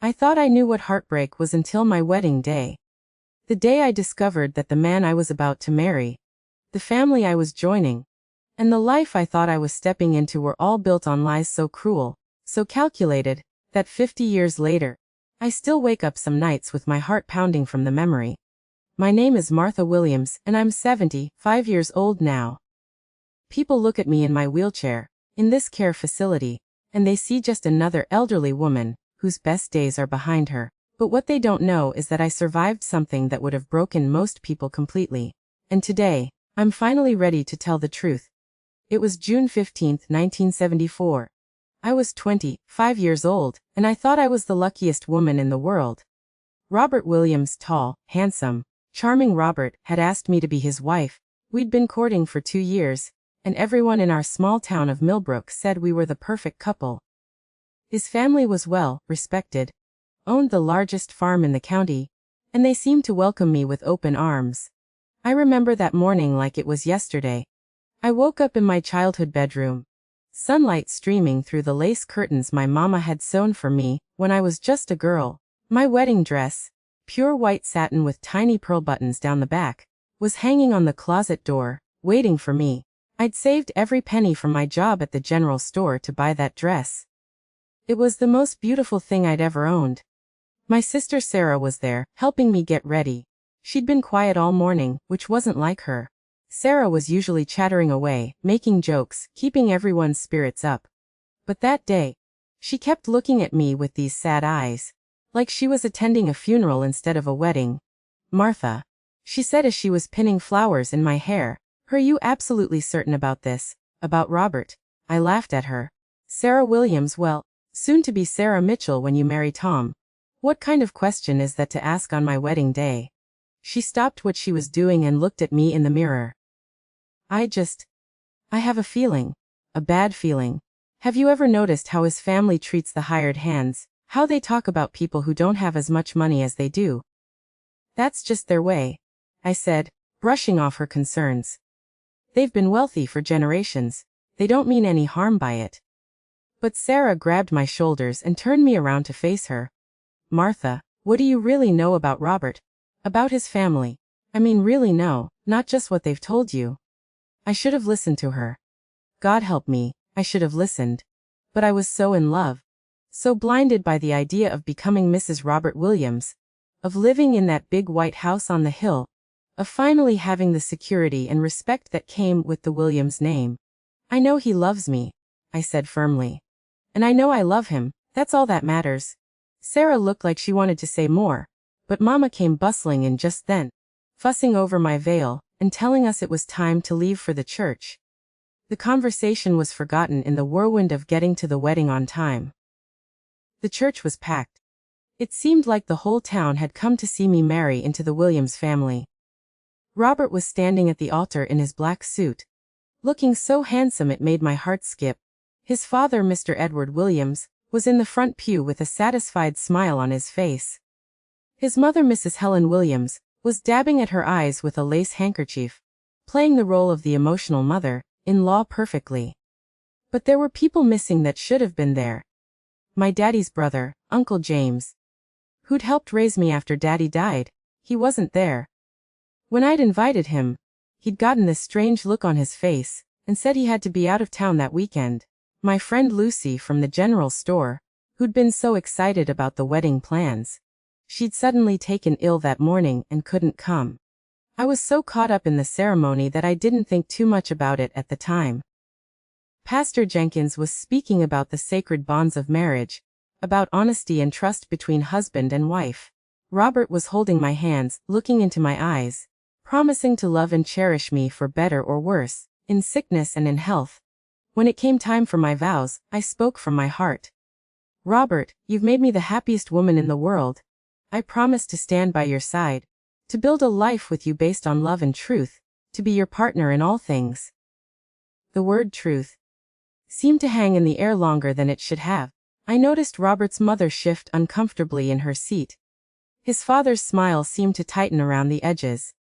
I thought I knew what heartbreak was until my wedding day. The day I discovered that the man I was about to marry, the family I was joining, and the life I thought I was stepping into were all built on lies so cruel, so calculated, that 50 years later, I still wake up some nights with my heart pounding from the memory. My name is Martha Williams, and I'm 75 years old now. People look at me in my wheelchair, in this care facility, and they see just another elderly woman, whose best days are behind her. But what they don't know is that I survived something that would have broken most people completely. And today, I'm finally ready to tell the truth. It was June 15, 1974. I was 25 years old, and I thought I was the luckiest woman in the world. Robert Williams, tall, handsome, charming Robert, had asked me to be his wife. We'd been courting for 2 years, and everyone in our small town of Millbrook said we were the perfect couple. His family was well respected, owned the largest farm in the county, and they seemed to welcome me with open arms. I remember that morning like it was yesterday. I woke up in my childhood bedroom, sunlight streaming through the lace curtains my mama had sewn for me when I was just a girl. My wedding dress, pure white satin with tiny pearl buttons down the back, was hanging on the closet door, waiting for me. I'd saved every penny from my job at the general store to buy that dress. It was the most beautiful thing I'd ever owned. My sister Sarah was there, helping me get ready. She'd been quiet all morning, which wasn't like her. Sarah was usually chattering away, making jokes, keeping everyone's spirits up. But that day, she kept looking at me with these sad eyes, like she was attending a funeral instead of a wedding. "Martha," she said as she was pinning flowers in my hair, "are you absolutely certain about this, about Robert?" I laughed at her. "Sarah Williams, well, soon to be Sarah Mitchell when you marry Tom. What kind of question is that to ask on my wedding day?" She stopped what she was doing and looked at me in the mirror. I have a feeling. A bad feeling. Have you ever noticed how his family treats the hired hands, how they talk about people who don't have as much money as they do? "That's just their way," I said, brushing off her concerns. "They've been wealthy for generations. They don't mean any harm by it." But Sarah grabbed my shoulders and turned me around to face her. "Martha, what do you really know about Robert? About his family? I mean really know, not just what they've told you." I should have listened to her. God help me, I should have listened. But I was so in love, so blinded by the idea of becoming Mrs. Robert Williams, of living in that big white house on the hill, of finally having the security and respect that came with the Williams name. "I know he loves me," I said firmly. "And I know I love him, that's all that matters." Sarah looked like she wanted to say more, but Mama came bustling in just then, fussing over my veil, and telling us it was time to leave for the church. The conversation was forgotten in the whirlwind of getting to the wedding on time. The church was packed. It seemed like the whole town had come to see me marry into the Williams family. Robert was standing at the altar in his black suit, looking so handsome it made my heart skip. His father, Mr. Edward Williams, was in the front pew with a satisfied smile on his face. His mother, Mrs. Helen Williams, was dabbing at her eyes with a lace handkerchief, playing the role of the emotional mother-in-law perfectly. But there were people missing that should have been there. My daddy's brother, Uncle James, who'd helped raise me after Daddy died, he wasn't there. When I'd invited him, he'd gotten this strange look on his face, and said he had to be out of town that weekend. My friend Lucy from the general store, who'd been so excited about the wedding plans, she'd suddenly taken ill that morning and couldn't come. I was so caught up in the ceremony that I didn't think too much about it at the time. Pastor Jenkins was speaking about the sacred bonds of marriage, about honesty and trust between husband and wife. Robert was holding my hands, looking into my eyes, promising to love and cherish me for better or worse, in sickness and in health. When it came time for my vows, I spoke from my heart. "Robert, you've made me the happiest woman in the world. I promise to stand by your side, to build a life with you based on love and truth, to be your partner in all things." The word truth seemed to hang in the air longer than it should have. I noticed Robert's mother shift uncomfortably in her seat. His father's smile seemed to tighten around the edges.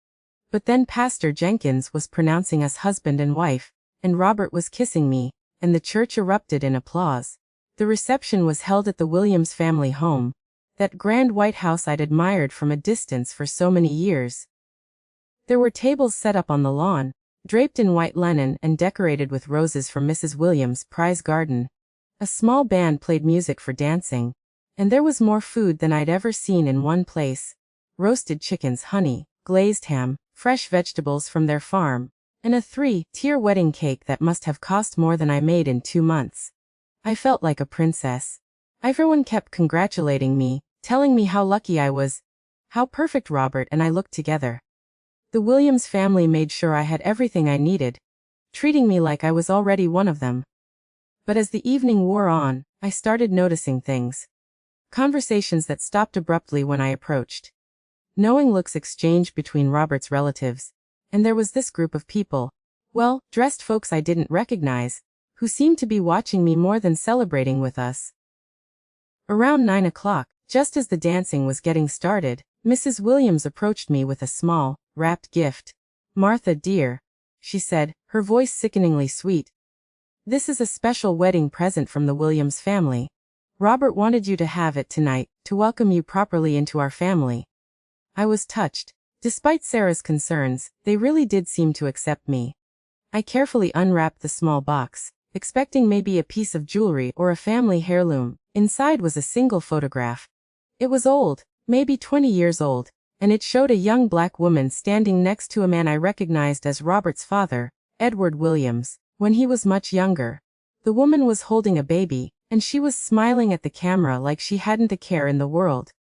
But then Pastor Jenkins was pronouncing us husband and wife, and Robert was kissing me, and the church erupted in applause. The reception was held at the Williams family home. That grand white house I'd admired from a distance for so many years. There were tables set up on the lawn, draped in white linen and decorated with roses from Mrs. Williams' prize garden. A small band played music for dancing. And there was more food than I'd ever seen in one place. Roasted chickens, honey, glazed ham, fresh vegetables from their farm, and a 3-tier wedding cake that must have cost more than I made in 2 months. I felt like a princess. Everyone kept congratulating me, telling me how lucky I was, how perfect Robert and I looked together. The Williams family made sure I had everything I needed, treating me like I was already one of them. But as the evening wore on, I started noticing things. Conversations that stopped abruptly when I approached. Knowing looks exchanged between Robert's relatives. And there was this group of people, well, dressed folks I didn't recognize, who seemed to be watching me more than celebrating with us. Around 9 o'clock, just as the dancing was getting started, Mrs. Williams approached me with a small, wrapped gift. "Martha, dear," she said, her voice sickeningly sweet. "This is a special wedding present from the Williams family. Robert wanted you to have it tonight, to welcome you properly into our family." I was touched. Despite Sarah's concerns, they really did seem to accept me. I carefully unwrapped the small box, expecting maybe a piece of jewelry or a family heirloom. Inside was a single photograph. It was old, maybe 20 years old, and it showed a young black woman standing next to a man I recognized as Robert's father, Edward Williams, when he was much younger. The woman was holding a baby, and she was smiling at the camera like she hadn't a care in the world.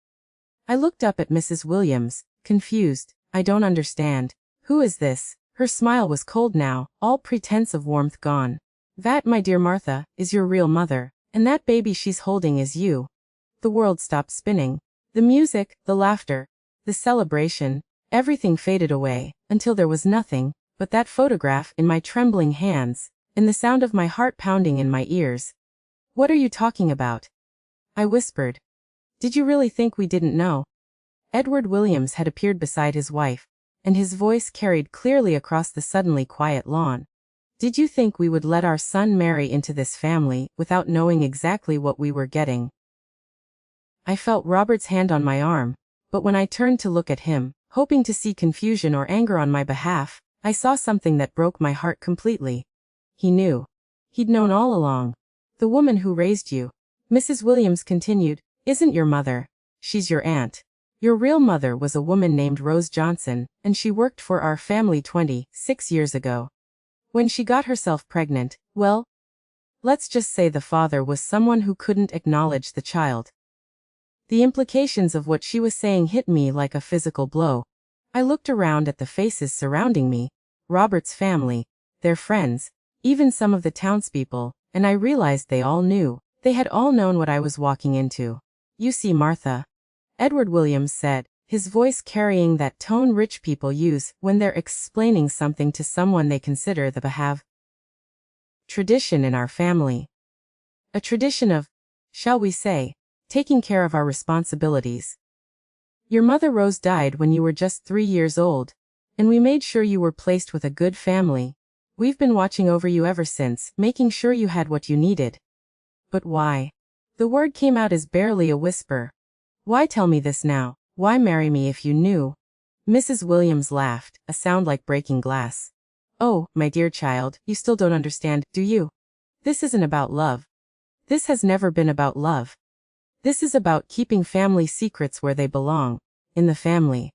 I looked up at Mrs. Williams, confused. "I don't understand. Who is this?" Her smile was cold now, all pretense of warmth gone. "That, my dear Martha, is your real mother, and that baby she's holding is you." The world stopped spinning. The music, the laughter, the celebration, everything faded away, until there was nothing but that photograph in my trembling hands, and the sound of my heart pounding in my ears. "What are you talking about?" I whispered. "Did you really think we didn't know?" Edward Williams had appeared beside his wife, and his voice carried clearly across the suddenly quiet lawn. "Did you think we would let our son marry into this family without knowing exactly what we were getting?" I felt Robert's hand on my arm, but when I turned to look at him, hoping to see confusion or anger on my behalf, I saw something that broke my heart completely. He knew. He'd known all along. "The woman who raised you," Mrs. Williams continued, "isn't your mother. She's your aunt. Your real mother was a woman named Rose Johnson, and she worked for our family 26 years ago. When she got herself pregnant, well, let's just say the father was someone who couldn't acknowledge the child." The implications of what she was saying hit me like a physical blow. I looked around at the faces surrounding me, Robert's family, their friends, even some of the townspeople, and I realized they all knew. They had all known what I was walking into. "You see, Martha," Edward Williams said, his voice carrying that tone rich people use when they're explaining something to someone they consider the behav tradition in our family. A tradition of, shall we say, taking care of our responsibilities. Your mother Rose died when you were just 3 years old, and we made sure you were placed with a good family. We've been watching over you ever since, making sure you had what you needed." But why? The word came out as barely a whisper. "Why tell me this now? Why marry me if you knew?" Mrs. Williams laughed, a sound like breaking glass. "Oh, my dear child, you still don't understand, do you? This isn't about love. This has never been about love. This is about keeping family secrets where they belong, in the family."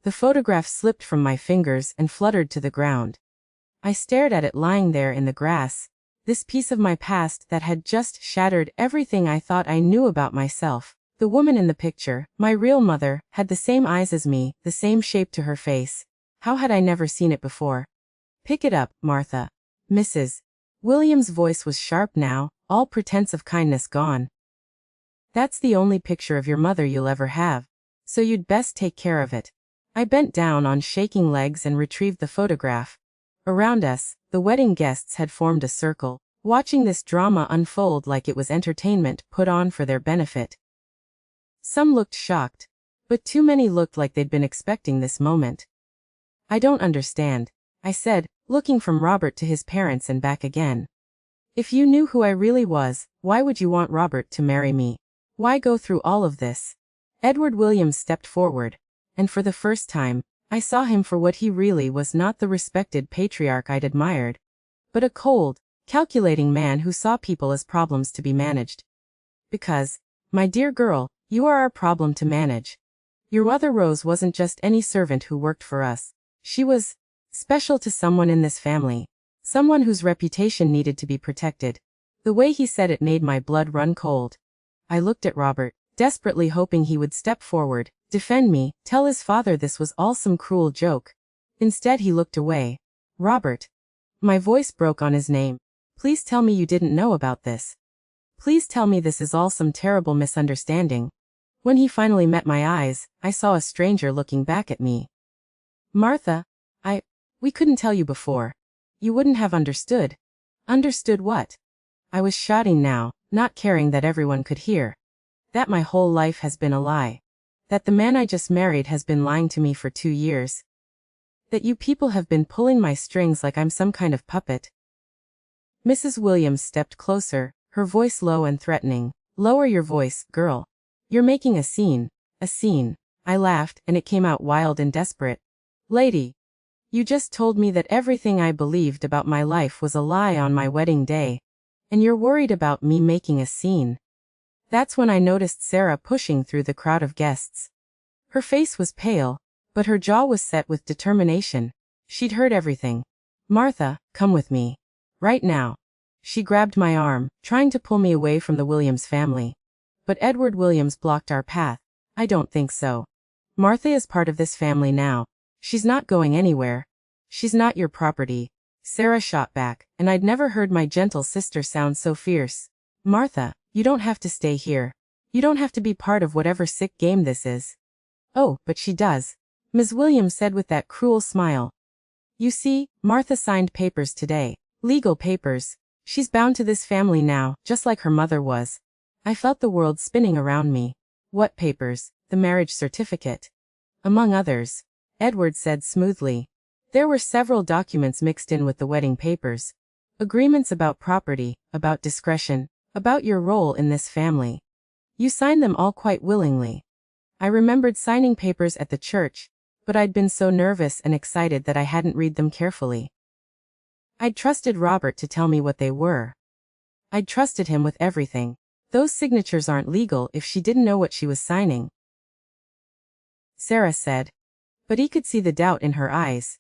The photograph slipped from my fingers and fluttered to the ground. I stared at it lying there in the grass, this piece of my past that had just shattered everything I thought I knew about myself. The woman in the picture, my real mother, had the same eyes as me, the same shape to her face. How had I never seen it before? "Pick it up, Martha." Mrs. Williams' voice was sharp now, all pretense of kindness gone. "That's the only picture of your mother you'll ever have, so you'd best take care of it." I bent down on shaking legs and retrieved the photograph. Around us, the wedding guests had formed a circle, watching this drama unfold like it was entertainment put on for their benefit. Some looked shocked, but too many looked like they'd been expecting this moment. "I don't understand," I said, looking from Robert to his parents and back again. "If you knew who I really was, why would you want Robert to marry me? Why go through all of this?" Edward Williams stepped forward, and for the first time, I saw him for what he really was, not the respected patriarch I'd admired, but a cold, calculating man who saw people as problems to be managed. Because, my dear girl, you are our problem to manage. Your mother Rose wasn't just any servant who worked for us. She was special to someone in this family. Someone whose reputation needed to be protected. The way he said it made my blood run cold. I looked at Robert, desperately hoping he would step forward, defend me, tell his father this was all some cruel joke. Instead he looked away. Robert. My voice broke on his name. Please tell me you didn't know about this. Please tell me this is all some terrible misunderstanding. When he finally met my eyes, I saw a stranger looking back at me. Martha, we couldn't tell you before. You wouldn't have understood. Understood what? I was shouting now, not caring that everyone could hear. That my whole life has been a lie. That the man I just married has been lying to me for 2 years. That you people have been pulling my strings like I'm some kind of puppet. Mrs. Williams stepped closer, her voice low and threatening. Lower your voice, girl. You're making a scene. A scene. I laughed, and it came out wild and desperate. Lady. You just told me that everything I believed about my life was a lie on my wedding day. And you're worried about me making a scene. That's when I noticed Sarah pushing through the crowd of guests. Her face was pale, but her jaw was set with determination. She'd heard everything. Martha, come with me. Right now. She grabbed my arm, trying to pull me away from the Williams family. But Edward Williams blocked our path. I don't think so. Martha is part of this family now. She's not going anywhere. She's not your property. Sarah shot back, and I'd never heard my gentle sister sound so fierce. Martha, you don't have to stay here. You don't have to be part of whatever sick game this is. Oh, but she does. Ms. Williams said with that cruel smile. You see, Martha signed papers today. Legal papers. She's bound to this family now, just like her mother was. I felt the world spinning around me. What papers? The marriage certificate. Among others. Edward said smoothly. There were several documents mixed in with the wedding papers. Agreements about property, about discretion, about your role in this family. You signed them all quite willingly. I remembered signing papers at the church, but I'd been so nervous and excited that I hadn't read them carefully. I'd trusted Robert to tell me what they were. I'd trusted him with everything. Those signatures aren't legal if she didn't know what she was signing. Sarah said. But he could see the doubt in her eyes.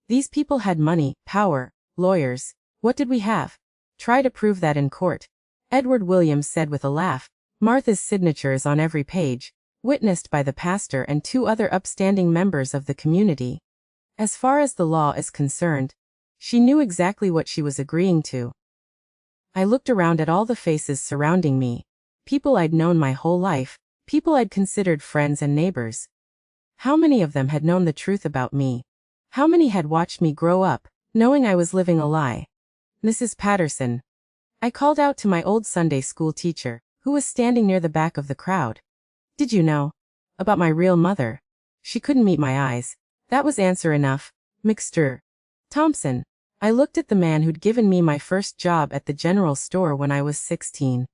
These people had money, power, lawyers. What did we have? Try to prove that in court. Edward Williams said with a laugh. Martha's signature is on every page, witnessed by the pastor and 2 other upstanding members of the community. As far as the law is concerned, she knew exactly what she was agreeing to. I looked around at all the faces surrounding me. People I'd known my whole life, people I'd considered friends and neighbors. How many of them had known the truth about me? How many had watched me grow up, knowing I was living a lie? Mrs. Patterson. I called out to my old Sunday school teacher, who was standing near the back of the crowd. Did you know about my real mother? She couldn't meet my eyes. That was answer enough. Mr. Thompson. I looked at the man who'd given me my first job at the general store when I was 16.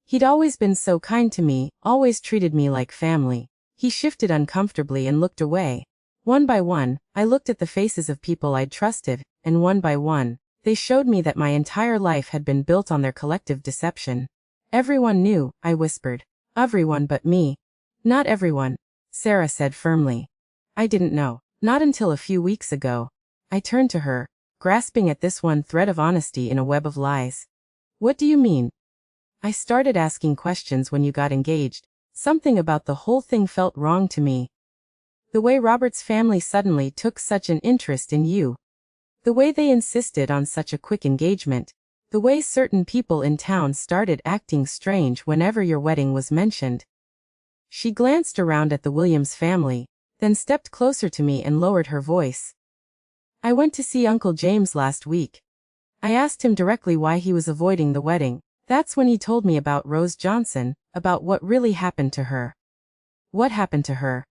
He'd always been so kind to me, always treated me like family. He shifted uncomfortably and looked away. One by one, I looked at the faces of people I'd trusted, and one by one, they showed me that my entire life had been built on their collective deception. Everyone knew, I whispered. Everyone but me. Not everyone, Sarah said firmly. I didn't know. Not until a few weeks ago. I turned to her, grasping at this one thread of honesty in a web of lies. What do you mean? I started asking questions when you got engaged. Something about the whole thing felt wrong to me. The way Robert's family suddenly took such an interest in you. The way they insisted on such a quick engagement. The way certain people in town started acting strange whenever your wedding was mentioned. She glanced around at the Williams family, then stepped closer to me and lowered her voice. I went to see Uncle James last week. I asked him directly why he was avoiding the wedding. That's when he told me about Rose Johnson, about what really happened to her. What happened to her?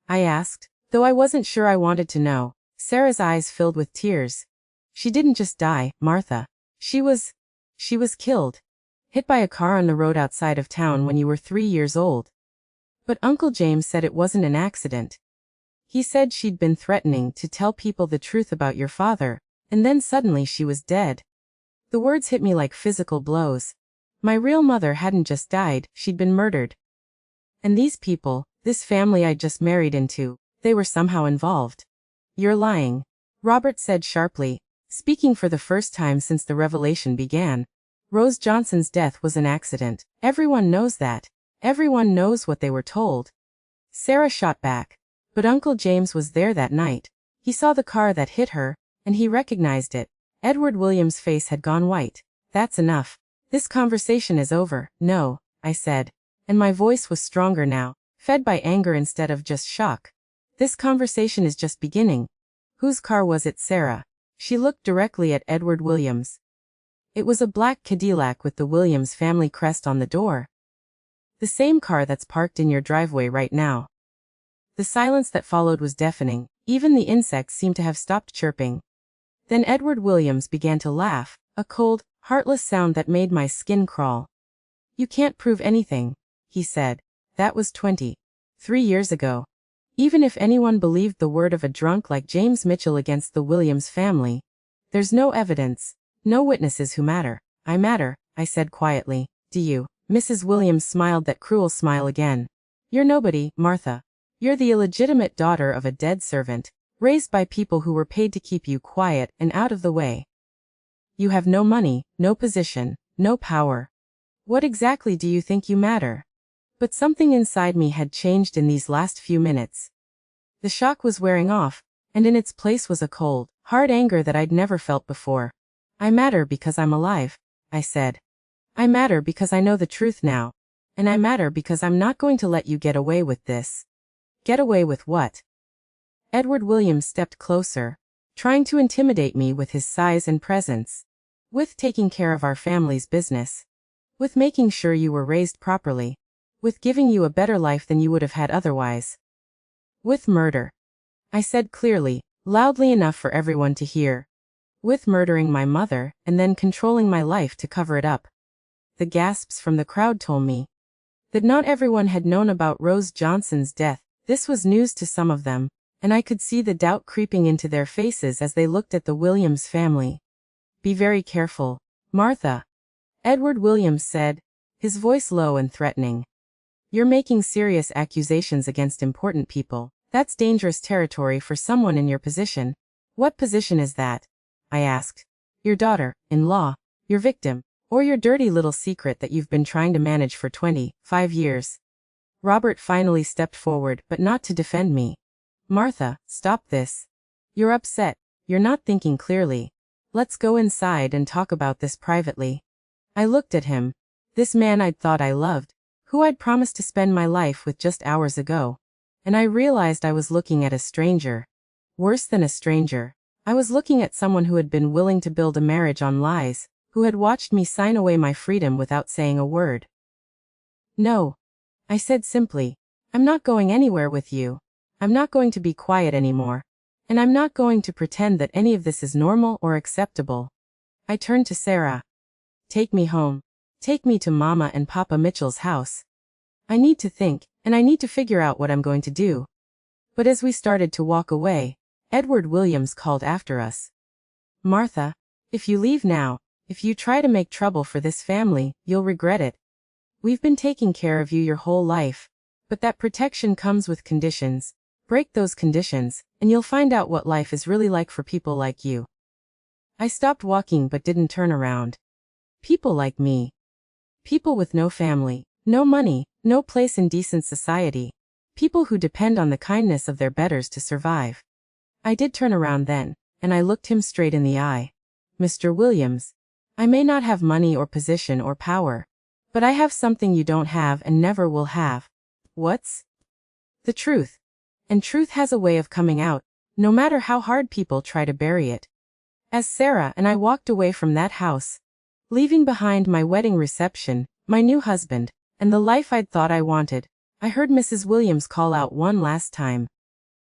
I asked, though I wasn't sure I wanted to know. Sarah's eyes filled with tears. She didn't just die, Martha. She was killed. Hit by a car on the road outside of town when you were 3 years old. But Uncle James said it wasn't an accident. He said she'd been threatening to tell people the truth about your father, and then suddenly she was dead. The words hit me like physical blows. My real mother hadn't just died, she'd been murdered. And these people, this family I'd just married into, they were somehow involved. You're lying, Robert said sharply, speaking for the first time since the revelation began. Rose Johnson's death was an accident. Everyone knows that. Everyone knows what they were told. Sarah shot back. But Uncle James was there that night. He saw the car that hit her, and he recognized it. Edward Williams' face had gone white. That's enough. This conversation is over. No, I said. And my voice was stronger now, fed by anger instead of just shock. This conversation is just beginning. Whose car was it, Sarah? She looked directly at Edward Williams. It was a black Cadillac with the Williams family crest on the door. The same car that's parked in your driveway right now. The silence that followed was deafening. Even the insects seemed to have stopped chirping. Then Edward Williams began to laugh, a cold, heartless sound that made my skin crawl. You can't prove anything, he said. That was 23 years ago. Even if anyone believed the word of a drunk like James Mitchell against the Williams family, there's no evidence, no witnesses who matter. I matter, I said quietly. Do you? Mrs. Williams smiled that cruel smile again. You're nobody, Martha. You're the illegitimate daughter of a dead servant, raised by people who were paid to keep you quiet and out of the way. You have no money, no position, no power. What exactly do you think you matter? But something inside me had changed in these last few minutes. The shock was wearing off, and in its place was a cold, hard anger that I'd never felt before. I matter because I'm alive, I said. I matter because I know the truth now. And I matter because I'm not going to let you get away with this. Get away with what? Edward Williams stepped closer, trying to intimidate me with his size and presence. With taking care of our family's business. With making sure you were raised properly. With giving you a better life than you would have had otherwise. With murder. I said clearly, loudly enough for everyone to hear. With murdering my mother, and then controlling my life to cover it up. The gasps from the crowd told me that not everyone had known about Rose Johnson's death. This was news to some of them, and I could see the doubt creeping into their faces as they looked at the Williams family. Be very careful, Martha, Edward Williams said, his voice low and threatening. You're making serious accusations against important people. That's dangerous territory for someone in your position. What position is that? I asked. Your daughter-in-law, your victim, or your dirty little secret that you've been trying to manage for 25 years. Robert finally stepped forward, but not to defend me. Martha, stop this. You're upset. You're not thinking clearly. Let's go inside and talk about this privately. I looked at him. This man I'd thought I loved, who I'd promised to spend my life with just hours ago. And I realized I was looking at a stranger. Worse than a stranger. I was looking at someone who had been willing to build a marriage on lies, who had watched me sign away my freedom without saying a word. No. I said simply, I'm not going anywhere with you. I'm not going to be quiet anymore. And I'm not going to pretend that any of this is normal or acceptable. I turned to Sarah. Take me home. Take me to Mama and Papa Mitchell's house. I need to think, and I need to figure out what I'm going to do. But as we started to walk away, Edward Williams called after us. Martha, if you leave now, if you try to make trouble for this family, you'll regret it. We've been taking care of you your whole life. But that protection comes with conditions. Break those conditions, and you'll find out what life is really like for people like you. I stopped walking but didn't turn around. People like me. People with no family, no money, no place in decent society. People who depend on the kindness of their betters to survive. I did turn around then, and I looked him straight in the eye. Mr. Williams, I may not have money or position or power, but I have something you don't have and never will have. What's? The truth. And truth has a way of coming out, no matter how hard people try to bury it. As Sarah and I walked away from that house, leaving behind my wedding reception, my new husband, and the life I'd thought I wanted, I heard Mrs. Williams call out one last time.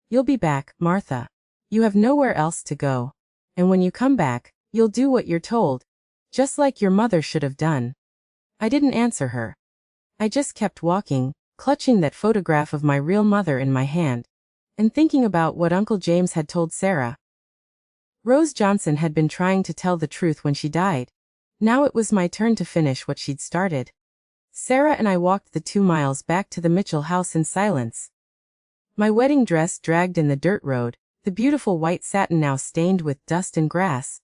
You'll be back, Martha. You have nowhere else to go. And when you come back, you'll do what you're told. Just like your mother should have done. I didn't answer her. I just kept walking, clutching that photograph of my real mother in my hand, and thinking about what Uncle James had told Sarah. Rose Johnson had been trying to tell the truth when she died. Now it was my turn to finish what she'd started. Sarah and I walked the 2 miles back to the Mitchell house in silence. My wedding dress dragged in the dirt road, the beautiful white satin now stained with dust and grass.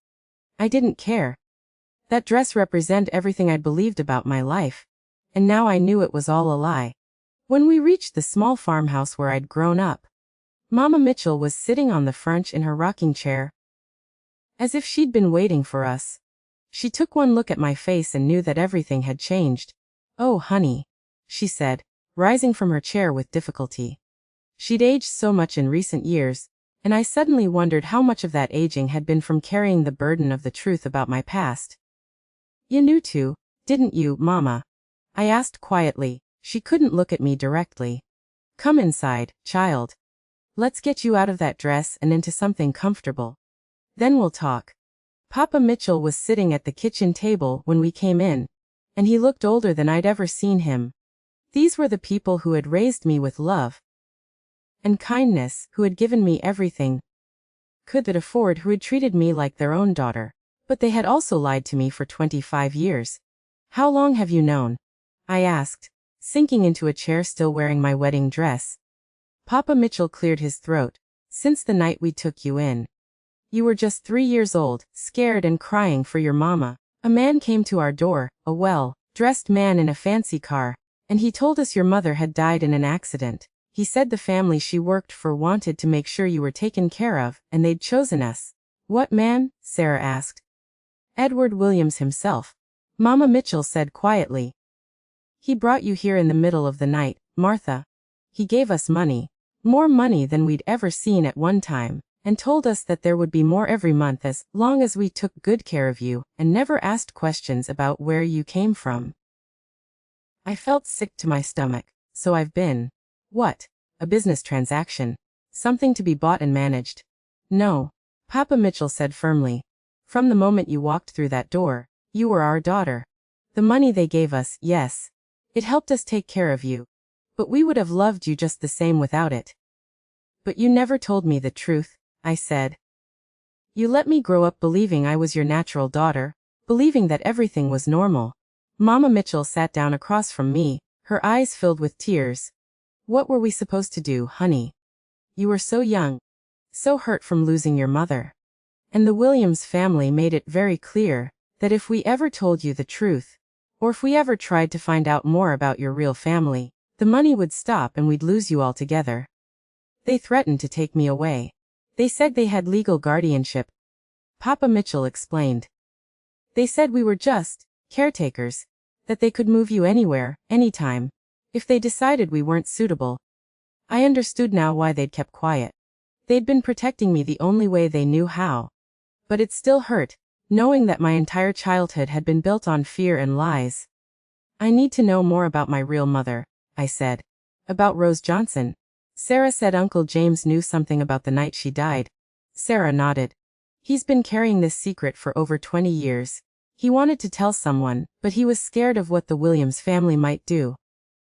I didn't care. That dress represented everything I'd believed about my life, and now I knew it was all a lie. When we reached the small farmhouse where I'd grown up, Mama Mitchell was sitting on the front in her rocking chair, as if she'd been waiting for us. She took one look at my face and knew that everything had changed. "Oh, honey," she said, rising from her chair with difficulty. She'd aged so much in recent years, and I suddenly wondered how much of that aging had been from carrying the burden of the truth about my past. "You knew too, didn't you, Mama?" I asked quietly. She couldn't look at me directly. "Come inside, child. Let's get you out of that dress and into something comfortable. Then we'll talk." Papa Mitchell was sitting at the kitchen table when we came in, and he looked older than I'd ever seen him. These were the people who had raised me with love and kindness, who had given me everything could afford, who had treated me like their own daughter. But they had also lied to me for 25 years. "How long have you known?" I asked, sinking into a chair still wearing my wedding dress. Papa Mitchell cleared his throat. "Since the night we took you in. You were just 3 years old, scared and crying for your mama. A man came to our door, a well-dressed man in a fancy car, and he told us your mother had died in an accident. He said the family she worked for wanted to make sure you were taken care of, and they'd chosen us." "What man?" Sarah asked. "Edward Williams himself," Mama Mitchell said quietly. "He brought you here in the middle of the night, Martha. He gave us money, more money than we'd ever seen at one time, and told us that there would be more every month as long as we took good care of you and never asked questions about where you came from." I felt sick to my stomach. "So I've been, what, a business transaction? Something to be bought and managed?" "No," Papa Mitchell said firmly. "From the moment you walked through that door, you were our daughter. The money they gave us, yes, it helped us take care of you, but we would have loved you just the same without it." "But you never told me the truth," I said. "You let me grow up believing I was your natural daughter, believing that everything was normal." Mama Mitchell sat down across from me, her eyes filled with tears. "What were we supposed to do, honey? You were so young, so hurt from losing your mother. And the Williams family made it very clear that if we ever told you the truth, or if we ever tried to find out more about your real family, the money would stop and we'd lose you altogether. They threatened to take me away. They said they had legal guardianship," Papa Mitchell explained. "They said we were just caretakers, that they could move you anywhere, anytime, if they decided we weren't suitable." I understood now why they'd kept quiet. They'd been protecting me the only way they knew how. But it still hurt, knowing that my entire childhood had been built on fear and lies. "I need to know more about my real mother," I said. "About Rose Johnson?" Sarah said Uncle James knew something about the night she died. Sarah nodded. "He's been carrying this secret for over 20 years. He wanted to tell someone, but he was scared of what the Williams family might do."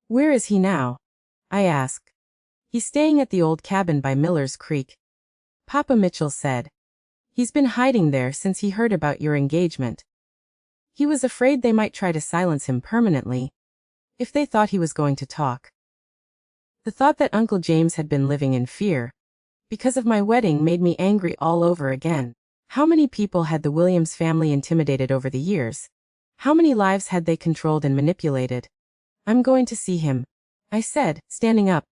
"Where is he now?" I asked. "He's staying at the old cabin by Miller's Creek," Papa Mitchell said. "He's been hiding there since he heard about your engagement. He was afraid they might try to silence him permanently if they thought he was going to talk." The thought that Uncle James had been living in fear because of my wedding made me angry all over again. How many people had the Williams family intimidated over the years? How many lives had they controlled and manipulated? "I'm going to see him," I said, standing up.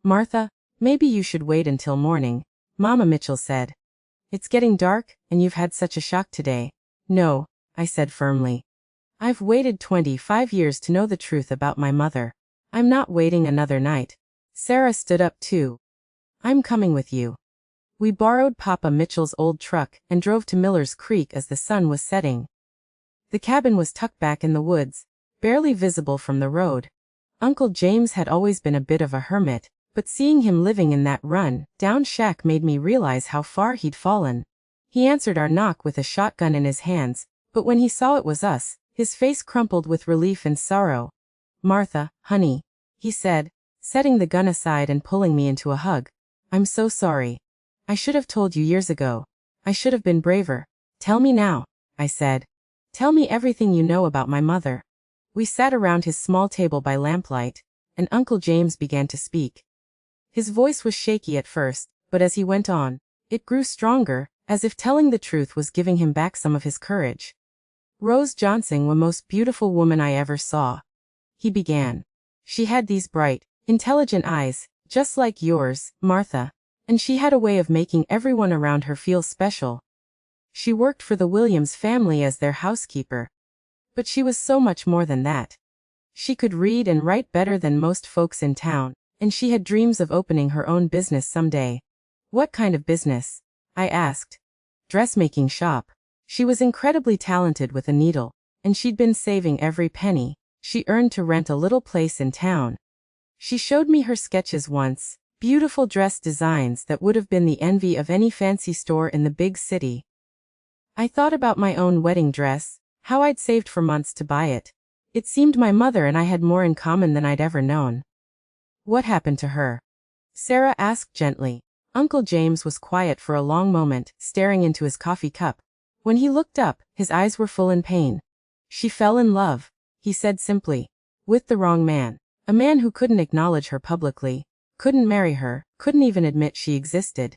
"Martha, maybe you should wait until morning," Mama Mitchell said. "It's getting dark, and you've had such a shock today." "No," I said firmly. "I've waited 25 years to know the truth about my mother. I'm not waiting another night." Sarah stood up too. "I'm coming with you." We borrowed Papa Mitchell's old truck and drove to Miller's Creek as the sun was setting. The cabin was tucked back in the woods, barely visible from the road. Uncle James had always been a bit of a hermit, but seeing him living in that run-down shack made me realize how far he'd fallen. He answered our knock with a shotgun in his hands, but when he saw it was us, his face crumpled with relief and sorrow. "Martha, honey," he said, setting the gun aside and pulling me into a hug. I'm so sorry. I should have told you years ago. I should have been braver. Tell me now, I said. Tell me everything you know about my mother. We sat around his small table by lamplight, and Uncle James began to speak. His voice was shaky at first, but as he went on, it grew stronger, as if telling the truth was giving him back some of his courage. Rose Johnson was the most beautiful woman I ever saw, he began. She had these bright, intelligent eyes, just like yours, Martha, and she had a way of making everyone around her feel special. She worked for the Williams family as their housekeeper. But she was so much more than that. She could read and write better than most folks in town, and she had dreams of opening her own business someday. What kind of business? I asked. Dressmaking shop. She was incredibly talented with a needle, and she'd been saving every penny she earned to rent a little place in town. She showed me her sketches once, beautiful dress designs that would have been the envy of any fancy store in the big city. I thought about my own wedding dress, how I'd saved for months to buy it. It seemed my mother and I had more in common than I'd ever known. What happened to her? Sarah asked gently. Uncle James was quiet for a long moment, staring into his coffee cup. When he looked up, his eyes were full in pain. She fell in love, he said simply. With the wrong man. A man who couldn't acknowledge her publicly, couldn't marry her, couldn't even admit she existed.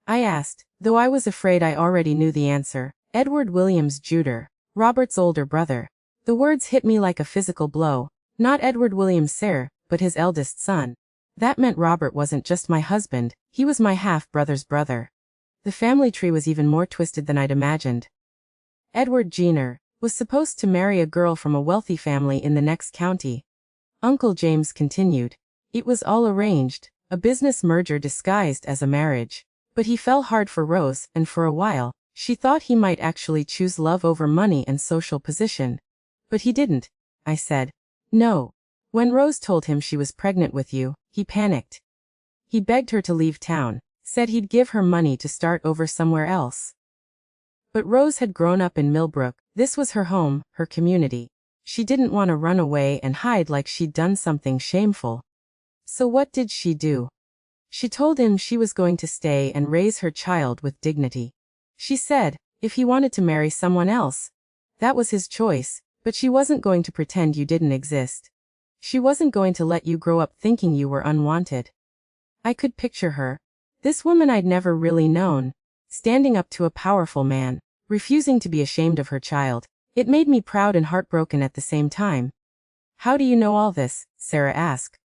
I asked, though I was afraid I already knew the answer. Edward Williams Jr., Robert's older brother. The words hit me like a physical blow. Not Edward Williams Sr., but his eldest son. That meant Robert wasn't just my husband, he was my half-brother's brother. The family tree was even more twisted than I'd imagined. Edward Jr. was supposed to marry a girl from a wealthy family in the next county. Uncle James continued. It was all arranged, a business merger disguised as a marriage. But he fell hard for Rose, and for a while, she thought he might actually choose love over money and social position. But he didn't, I said. No. When Rose told him she was pregnant with you, he panicked. He begged her to leave town, said he'd give her money to start over somewhere else. But Rose had grown up in Millbrook. This was her home, her community. She didn't want to run away and hide like she'd done something shameful. So what did she do? She told him she was going to stay and raise her child with dignity. She said, if he wanted to marry someone else, that was his choice, but she wasn't going to pretend you didn't exist. She wasn't going to let you grow up thinking you were unwanted. I could picture her, this woman I'd never really known, standing up to a powerful man, refusing to be ashamed of her child. It made me proud and heartbroken at the same time. How do you know all this? Sarah asked.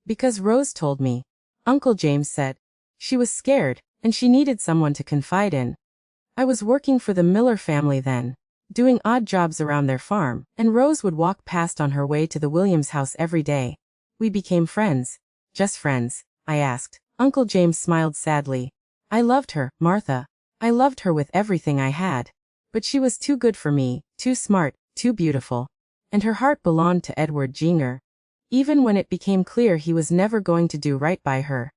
Because Rose told me. Uncle James said. She was scared, and she needed someone to confide in. I was working for the Miller family then, doing odd jobs around their farm, and Rose would walk past on her way to the Williams house every day. We became friends. Just friends, I asked. Uncle James smiled sadly. I loved her, Martha. I loved her with everything I had. But she was too good for me, too smart, too beautiful. And her heart belonged to Edward Jr., even when it became clear he was never going to do right by her.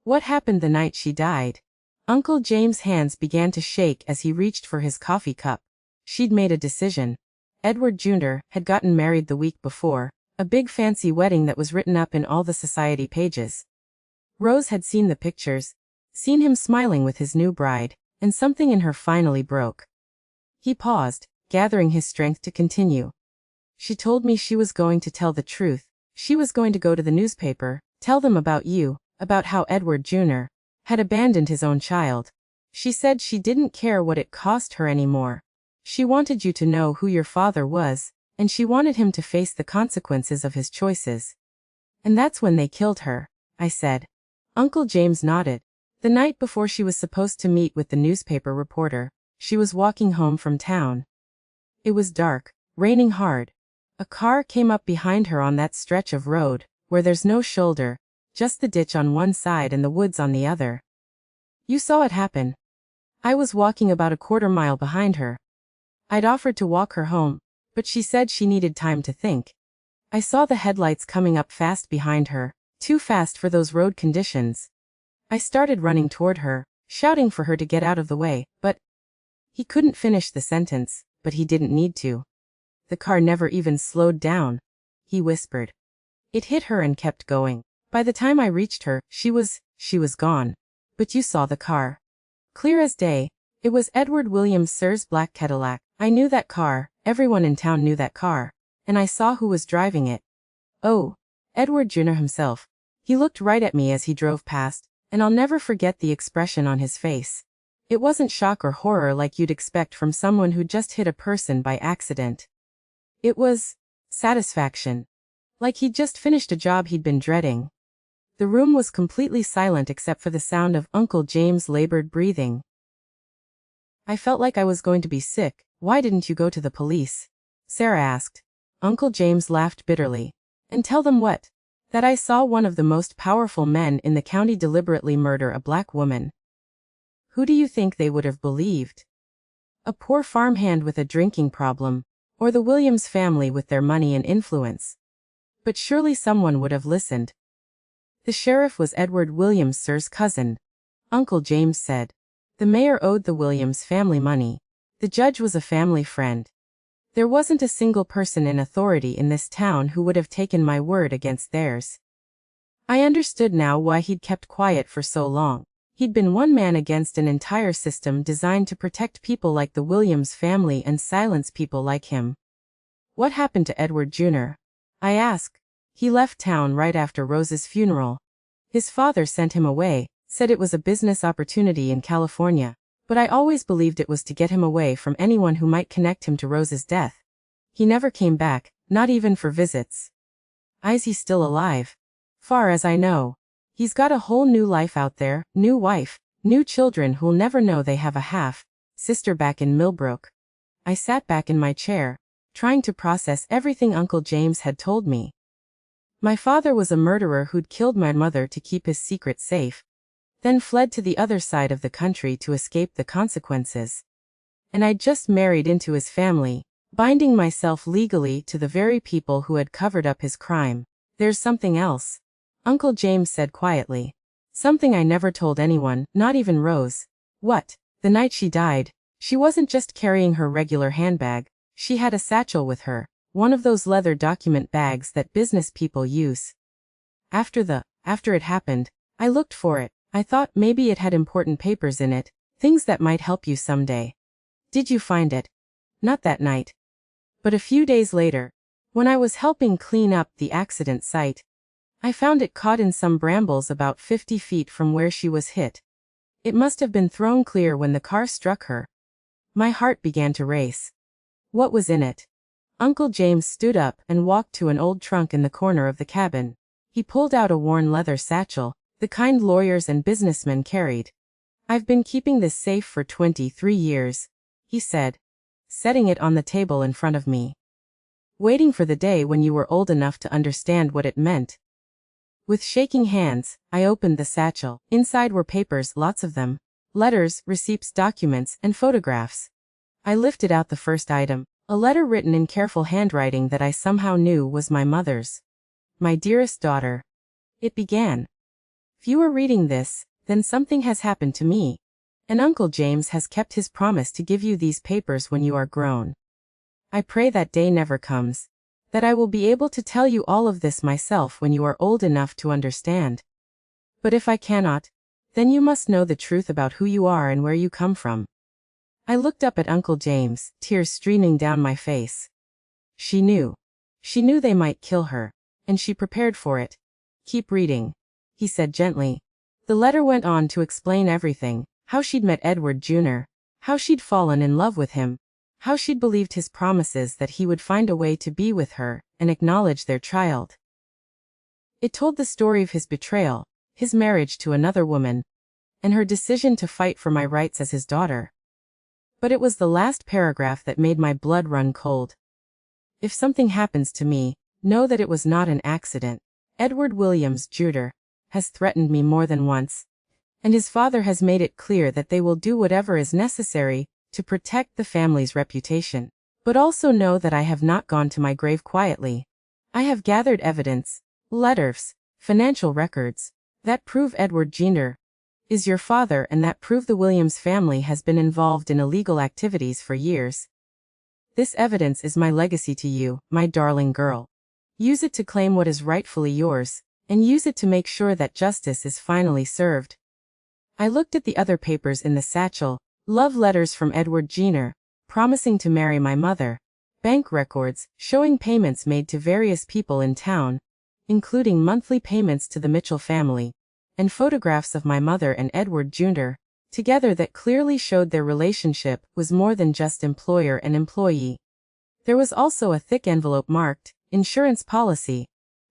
What happened the night she died? Uncle James' hands began to shake as he reached for his coffee cup. She'd made a decision. Edward Jr. had gotten married the week before, a big fancy wedding that was written up in all the society pages. Rose had seen the pictures, seen him smiling with his new bride, and something in her finally broke. He paused, gathering his strength to continue. She told me she was going to tell the truth. She was going to go to the newspaper, tell them about you, about how Edward Jr. had abandoned his own child. She said she didn't care what it cost her anymore. She wanted you to know who your father was, and she wanted him to face the consequences of his choices. And that's when they killed her, I said. Uncle James nodded. The night before she was supposed to meet with the newspaper reporter, she was walking home from town. It was dark, raining hard. A car came up behind her on that stretch of road, where there's no shoulder, just the ditch on one side and the woods on the other. You saw it happen. I was walking about a quarter mile behind her. I'd offered to walk her home, but she said she needed time to think. I saw the headlights coming up fast behind her, too fast for those road conditions. I started running toward her, shouting for her to get out of the way, but... He couldn't finish the sentence, but he didn't need to. The car never even slowed down. he whispered. It hit her and kept going. By the time I reached her, she was gone. But you saw the car. Clear as day. It was Edward Williams Sir's black Cadillac. I knew that car, everyone in town knew that car. And I saw who was driving it. Oh, Edward Jr. himself. He looked right at me as he drove past, and I'll never forget the expression on his face. It wasn't shock or horror like you'd expect from someone who just hit a person by accident. It was satisfaction. Like he'd just finished a job he'd been dreading. The room was completely silent except for the sound of Uncle James' labored breathing. I felt like I was going to be sick. Why didn't you go to the police? Sarah asked. Uncle James laughed bitterly. And tell them what? That I saw one of the most powerful men in the county deliberately murder a black woman. Who do you think they would have believed? A poor farmhand with a drinking problem, or the Williams family with their money and influence? But surely someone would have listened. The sheriff was Edward Williams Sir's cousin, Uncle James said. The mayor owed the Williams family money. The judge was a family friend. There wasn't a single person in authority in this town who would have taken my word against theirs. I understood now why he'd kept quiet for so long. He'd been one man against an entire system designed to protect people like the Williams family and silence people like him. What happened to Edward Jr.? I asked. He left town right after Rose's funeral. His father sent him away, said it was a business opportunity in California, but I always believed it was to get him away from anyone who might connect him to Rose's death. He never came back, not even for visits. Is he still alive? Far as I know. He's got a whole new life out there, new wife, new children who'll never know they have a half-sister back in Millbrook. I sat back in my chair, trying to process everything Uncle James had told me. My father was a murderer who'd killed my mother to keep his secret safe, then fled to the other side of the country to escape the consequences. And I'd just married into his family, binding myself legally to the very people who had covered up his crime. There's something else, Uncle James said quietly. Something I never told anyone, not even Rose. What? The night she died, she wasn't just carrying her regular handbag, she had a satchel with her, one of those leather document bags that business people use. After it happened, I looked for it. I thought maybe it had important papers in it, things that might help you someday. Did you find it? Not that night. But a few days later, when I was helping clean up the accident site, I found it caught in some brambles about 50 feet from where she was hit. It must have been thrown clear when the car struck her. My heart began to race. What was in it? Uncle James stood up and walked to an old trunk in the corner of the cabin. He pulled out a worn leather satchel, the kind lawyers and businessmen carried. I've been keeping this safe for 23 years, he said, setting it on the table in front of me. Waiting for the day when you were old enough to understand what it meant. With shaking hands, I opened the satchel. Inside were papers, lots of them. Letters, receipts, documents, and photographs. I lifted out the first item, a letter written in careful handwriting that I somehow knew was my mother's. My dearest daughter. It began. If you are reading this, then something has happened to me. And Uncle James has kept his promise to give you these papers when you are grown. I pray that day never comes. That I will be able to tell you all of this myself when you are old enough to understand. But if I cannot, then you must know the truth about who you are and where you come from. I looked up at Uncle James, tears streaming down my face. She knew. She knew they might kill her, and she prepared for it. Keep reading, he said gently. The letter went on to explain everything, how she'd met Edward Jr., how she'd fallen in love with him, how she'd believed his promises that he would find a way to be with her and acknowledge their child. It told the story of his betrayal, his marriage to another woman, and her decision to fight for my rights as his daughter. But it was the last paragraph that made my blood run cold. If something happens to me, know that it was not an accident. Edward Williams Jr. has threatened me more than once, and his father has made it clear that they will do whatever is necessary to protect the family's reputation. But also know that I have not gone to my grave quietly. I have gathered evidence, letters, financial records, that prove Edward Jr. is your father and that prove the Williams family has been involved in illegal activities for years. This evidence is my legacy to you, my darling girl. Use it to claim what is rightfully yours, and use it to make sure that justice is finally served. I looked at the other papers in the satchel: love letters from Edward Jenner, promising to marry my mother, bank records showing payments made to various people in town, including monthly payments to the Mitchell family, and photographs of my mother and Edward Jenner together that clearly showed their relationship was more than just employer and employee. There was also a thick envelope marked insurance policy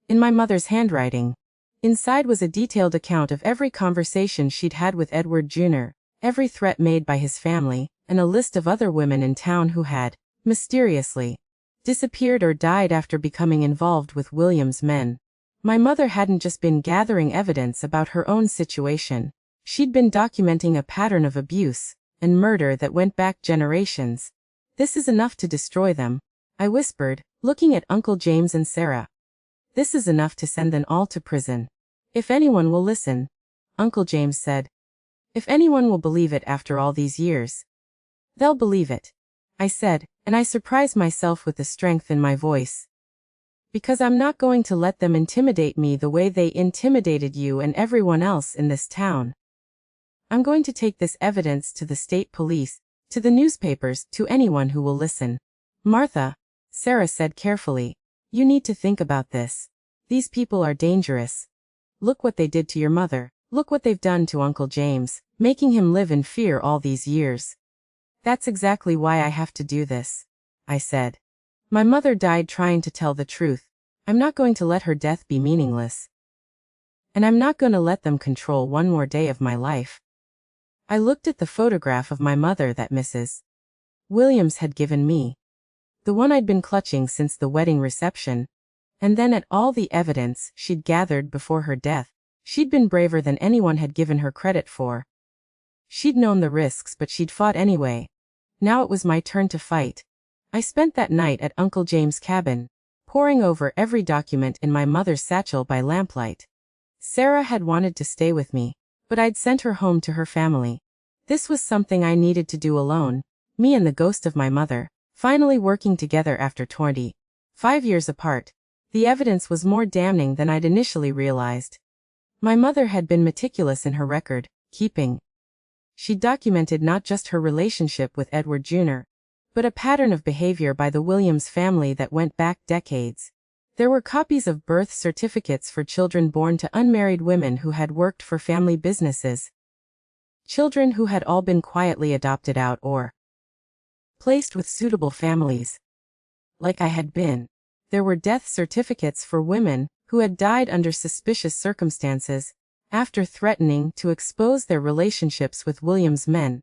in my mother's handwriting. Inside was a detailed account of every conversation she'd had with Edward Jenner, every threat made by his family, and a list of other women in town who had, mysteriously, disappeared or died after becoming involved with Williams' men. My mother hadn't just been gathering evidence about her own situation. She'd been documenting a pattern of abuse and murder that went back generations. This is enough to destroy them, I whispered, looking at Uncle James and Sarah. This is enough to send them all to prison. If anyone will listen, Uncle James said. If anyone will believe it after all these years, they'll believe it, I said, and I surprised myself with the strength in my voice. Because I'm not going to let them intimidate me the way they intimidated you and everyone else in this town. I'm going to take this evidence to the state police, to the newspapers, to anyone who will listen. Martha, Sarah said carefully, you need to think about this. These people are dangerous. Look what they did to your mother. Look what they've done to Uncle James, making him live in fear all these years. That's exactly why I have to do this, I said. My mother died trying to tell the truth. I'm not going to let her death be meaningless. And I'm not going to let them control one more day of my life. I looked at the photograph of my mother that Mrs. Williams had given me, the one I'd been clutching since the wedding reception, and then at all the evidence she'd gathered before her death. She'd been braver than anyone had given her credit for. She'd known the risks, but she'd fought anyway. Now it was my turn to fight. I spent that night at Uncle James' cabin, poring over every document in my mother's satchel by lamplight. Sarah had wanted to stay with me, but I'd sent her home to her family. This was something I needed to do alone, me and the ghost of my mother, finally working together after 25 years apart. The evidence was more damning than I'd initially realized. My mother had been meticulous in her record keeping. She documented not just her relationship with Edward Jenner, but a pattern of behavior by the Williams family that went back decades. There were copies of birth certificates for children born to unmarried women who had worked for family businesses, children who had all been quietly adopted out or placed with suitable families, like I had been. There were death certificates for women who had died under suspicious circumstances, after threatening to expose their relationships with Williams' men.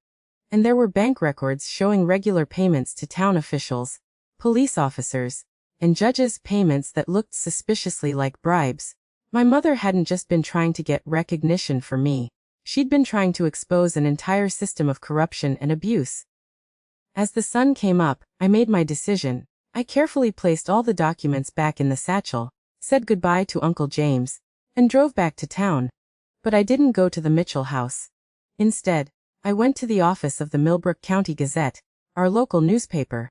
And there were bank records showing regular payments to town officials, police officers, and judges, payments that looked suspiciously like bribes. My mother hadn't just been trying to get recognition for me. She'd been trying to expose an entire system of corruption and abuse. As the sun came up, I made my decision. I carefully placed all the documents back in the satchel, said goodbye to Uncle James, and drove back to town. But I didn't go to the Mitchell house. Instead, I went to the office of the Millbrook County Gazette, our local newspaper.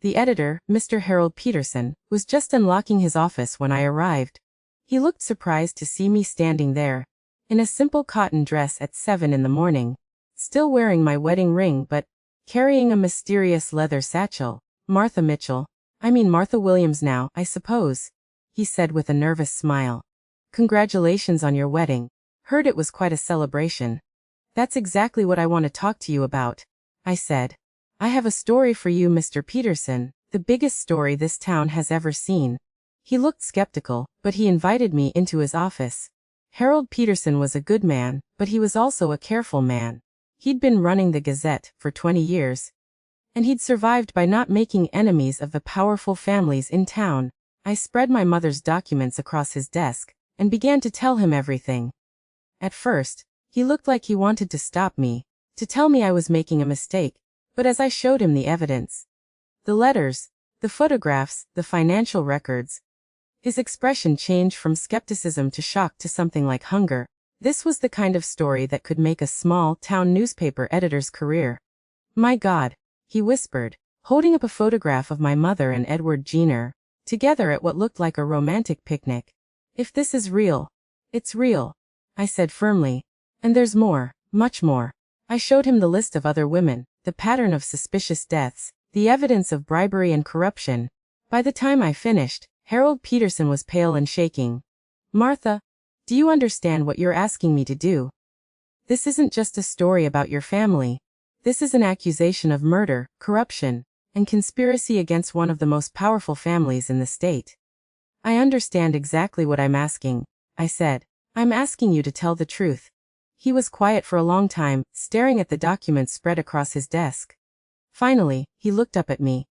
The editor, Mr. Harold Peterson, was just unlocking his office when I arrived. He looked surprised to see me standing there, in a simple cotton dress at 7 in the morning, still wearing my wedding ring but carrying a mysterious leather satchel. Martha Williams now, I suppose, he said with a nervous smile. Congratulations on your wedding. Heard it was quite a celebration. That's exactly what I want to talk to you about, I said. I have a story for you, Mr. Peterson, the biggest story this town has ever seen. He looked skeptical, but he invited me into his office. Harold Peterson was a good man, but he was also a careful man. He'd been running the Gazette for 20 years. And he'd survived by not making enemies of the powerful families in town. I spread my mother's documents across his desk, and began to tell him everything. At first, he looked like he wanted to stop me, to tell me I was making a mistake, but as I showed him the evidence, the letters, the photographs, the financial records, his expression changed from skepticism to shock to something like hunger. This was the kind of story that could make a small-town newspaper editor's career. My God, he whispered, holding up a photograph of my mother and Edward Jenner together at what looked like a romantic picnic. If this is real, it's real, I said firmly. And there's more, much more. I showed him the list of other women, the pattern of suspicious deaths, the evidence of bribery and corruption. By the time I finished, Harold Peterson was pale and shaking. Martha, do you understand what you're asking me to do? This isn't just a story about your family. This is an accusation of murder, corruption, and conspiracy against one of the most powerful families in the state. I understand exactly what I'm asking, I said. I'm asking you to tell the truth. He was quiet for a long time, staring at the documents spread across his desk. Finally, he looked up at me.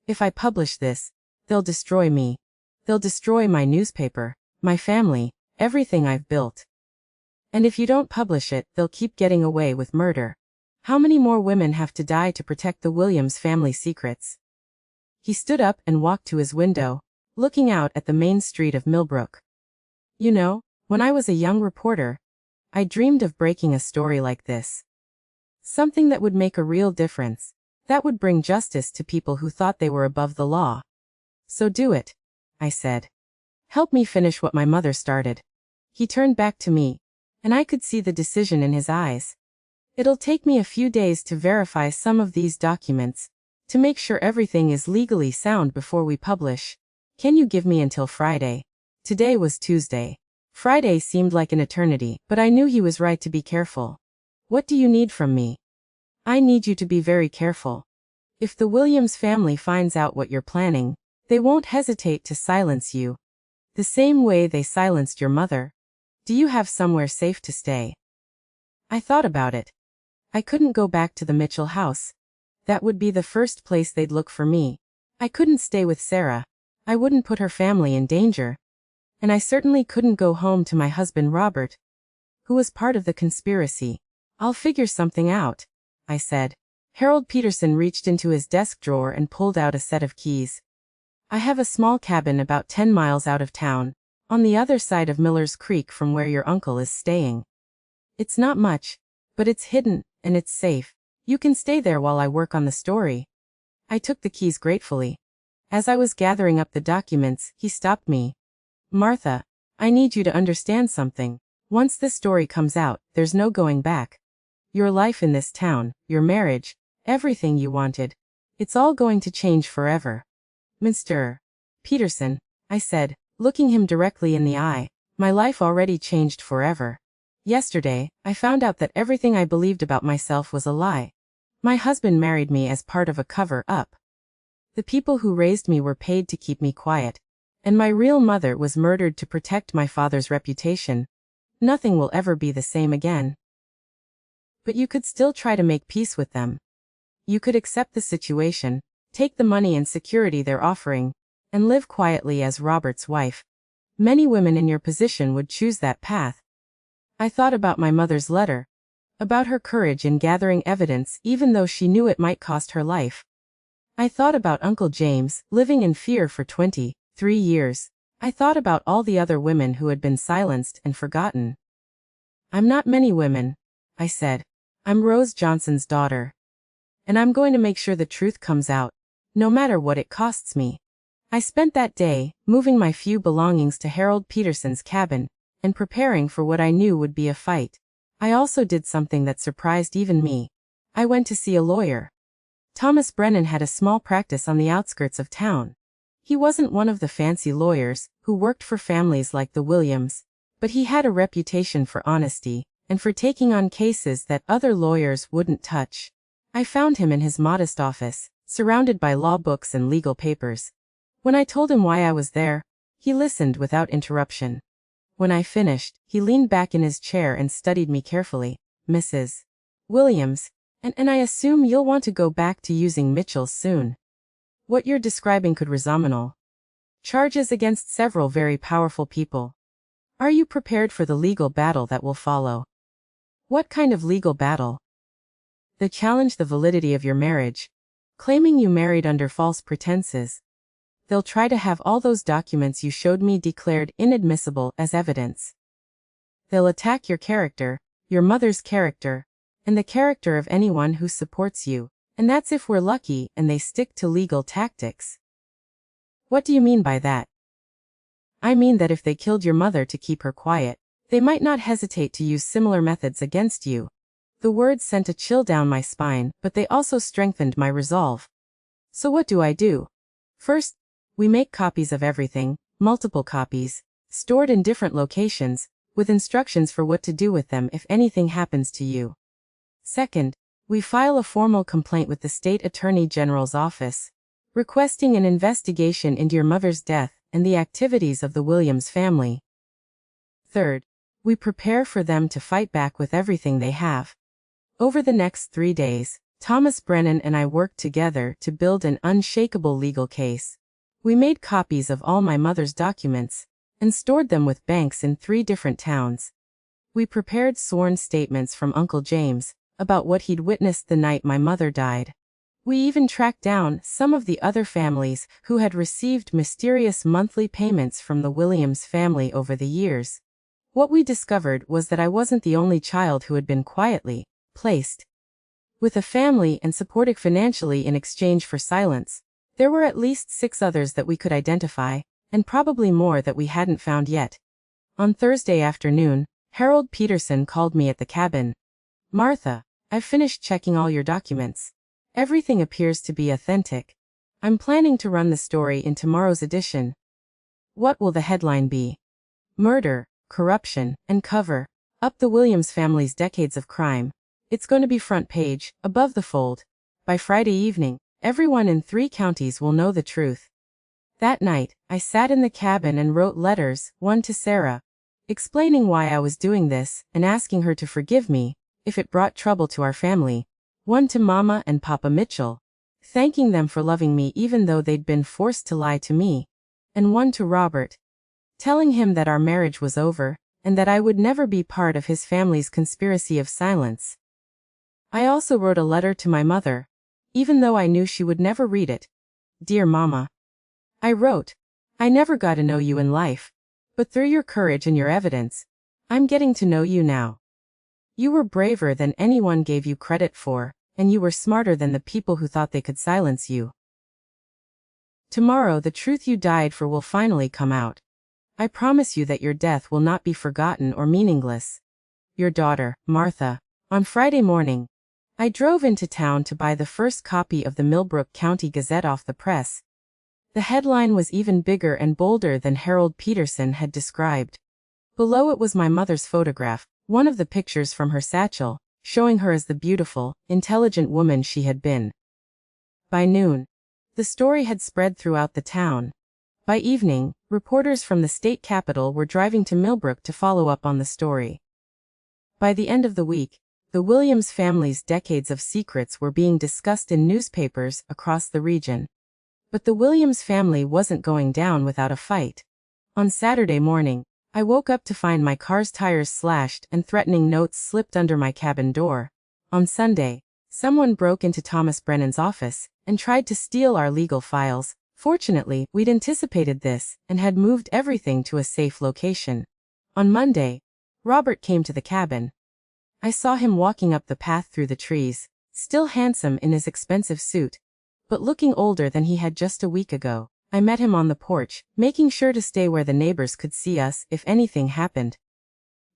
If I publish this, they'll destroy me. They'll destroy my newspaper, my family, everything I've built. And if you don't publish it, they'll keep getting away with murder. How many more women have to die to protect the Williams family secrets? He stood up and walked to his window, looking out at the main street of Millbrook. You know, when I was a young reporter, I dreamed of breaking a story like this. Something that would make a real difference, that would bring justice to people who thought they were above the law. So do it, I said. Help me finish what my mother started. He turned back to me, and I could see the decision in his eyes. It'll take me a few days to verify some of these documents, to make sure everything is legally sound before we publish. Can you give me until Friday? Today was Tuesday. Friday seemed like an eternity, but I knew he was right to be careful. What do you need from me? I need you to be very careful. If the Williams family finds out what you're planning, they won't hesitate to silence you. The same way they silenced your mother. Do you have somewhere safe to stay? I thought about it. I couldn't go back to the Mitchell house. That would be the first place they'd look for me. I couldn't stay with Sarah. I wouldn't put her family in danger. And I certainly couldn't go home to my husband Robert, who was part of the conspiracy. I'll figure something out, I said. Harold Peterson reached into his desk drawer and pulled out a set of keys. I have a small cabin about 10 miles out of town, on the other side of Miller's Creek from where your uncle is staying. It's not much, but it's hidden, and it's safe. You can stay there while I work on the story. I took the keys gratefully. As I was gathering up the documents, he stopped me. Martha, I need you to understand something. Once this story comes out, there's no going back. Your life in this town, your marriage, everything you wanted, it's all going to change forever. Mr. Peterson, I said, looking him directly in the eye, my life already changed forever. Yesterday, I found out that everything I believed about myself was a lie. My husband married me as part of a cover-up. The people who raised me were paid to keep me quiet. And my real mother was murdered to protect my father's reputation. Nothing will ever be the same again. But you could still try to make peace with them. You could accept the situation, take the money and security they're offering, and live quietly as Robert's wife. Many women in your position would choose that path. I thought about my mother's letter, about her courage in gathering evidence even though she knew it might cost her life. I thought about Uncle James, living in fear for 23 years. I thought about all the other women who had been silenced and forgotten. I'm not many women, I said. I'm Rose Johnson's daughter. And I'm going to make sure the truth comes out, no matter what it costs me. I spent that day, moving my few belongings to Harold Peterson's cabin, and preparing for what I knew would be a fight. I also did something that surprised even me. I went to see a lawyer. Thomas Brennan had a small practice on the outskirts of town. He wasn't one of the fancy lawyers who worked for families like the Williams, but he had a reputation for honesty and for taking on cases that other lawyers wouldn't touch. I found him in his modest office, surrounded by law books and legal papers. When I told him why I was there, he listened without interruption. When I finished, he leaned back in his chair and studied me carefully. Mrs. Williams, and I assume you'll want to go back to using Mitchell's soon. What you're describing could resominal charges against several very powerful people. Are you prepared for the legal battle that will follow? What kind of legal battle? They challenge the validity of your marriage, claiming you married under false pretenses. They'll try to have all those documents you showed me declared inadmissible as evidence. They'll attack your character, your mother's character, and the character of anyone who supports you, and that's if we're lucky and they stick to legal tactics. What do you mean by that? I mean that if they killed your mother to keep her quiet, they might not hesitate to use similar methods against you. The words sent a chill down my spine, but they also strengthened my resolve. So what do? First, we make copies of everything, multiple copies, stored in different locations, with instructions for what to do with them if anything happens to you. Second, we file a formal complaint with the State Attorney General's office, requesting an investigation into your mother's death and the activities of the Williams family. Third, we prepare for them to fight back with everything they have. Over the next 3 days, Thomas Brennan and I worked together to build an unshakable legal case. We made copies of all my mother's documents and stored them with banks in 3 different towns. We prepared sworn statements from Uncle James about what he'd witnessed the night my mother died. We even tracked down some of the other families who had received mysterious monthly payments from the Williams family over the years. What we discovered was that I wasn't the only child who had been quietly placed with a family and supported financially in exchange for silence. There were at least 6 others that we could identify, and probably more that we hadn't found yet. On Thursday afternoon, Harold Peterson called me at the cabin. "Martha, I've finished checking all your documents. Everything appears to be authentic. I'm planning to run the story in tomorrow's edition." "What will the headline be?" "Murder, Corruption, and Cover Up the Williams Family's Decades of Crime." It's going to be front page, above the fold. By Friday evening, everyone in 3 counties will know the truth. That night, I sat in the cabin and wrote letters, one to Sarah, explaining why I was doing this and asking her to forgive me if it brought trouble to our family. One to Mama and Papa Mitchell, thanking them for loving me even though they'd been forced to lie to me. And one to Robert, telling him that our marriage was over and that I would never be part of his family's conspiracy of silence. I also wrote a letter to my mother, even though I knew she would never read it. "Dear Mama," I wrote, "I never got to know you in life, but through your courage and your evidence, I'm getting to know you now. You were braver than anyone gave you credit for, and you were smarter than the people who thought they could silence you. Tomorrow the truth you died for will finally come out. I promise you that your death will not be forgotten or meaningless. Your daughter, Martha." On Friday morning, I drove into town to buy the first copy of the Millbrook County Gazette off the press. The headline was even bigger and bolder than Harold Peterson had described. Below it was my mother's photograph, one of the pictures from her satchel, showing her as the beautiful, intelligent woman she had been. By noon, the story had spread throughout the town. By evening, reporters from the state capitol were driving to Millbrook to follow up on the story. By the end of the week, the Williams family's decades of secrets were being discussed in newspapers across the region. But the Williams family wasn't going down without a fight. On Saturday morning, I woke up to find my car's tires slashed and threatening notes slipped under my cabin door. On Sunday, someone broke into Thomas Brennan's office and tried to steal our legal files. Fortunately, we'd anticipated this and had moved everything to a safe location. On Monday, Robert came to the cabin. I saw him walking up the path through the trees, still handsome in his expensive suit, but looking older than he had just a week ago. I met him on the porch, making sure to stay where the neighbors could see us if anything happened.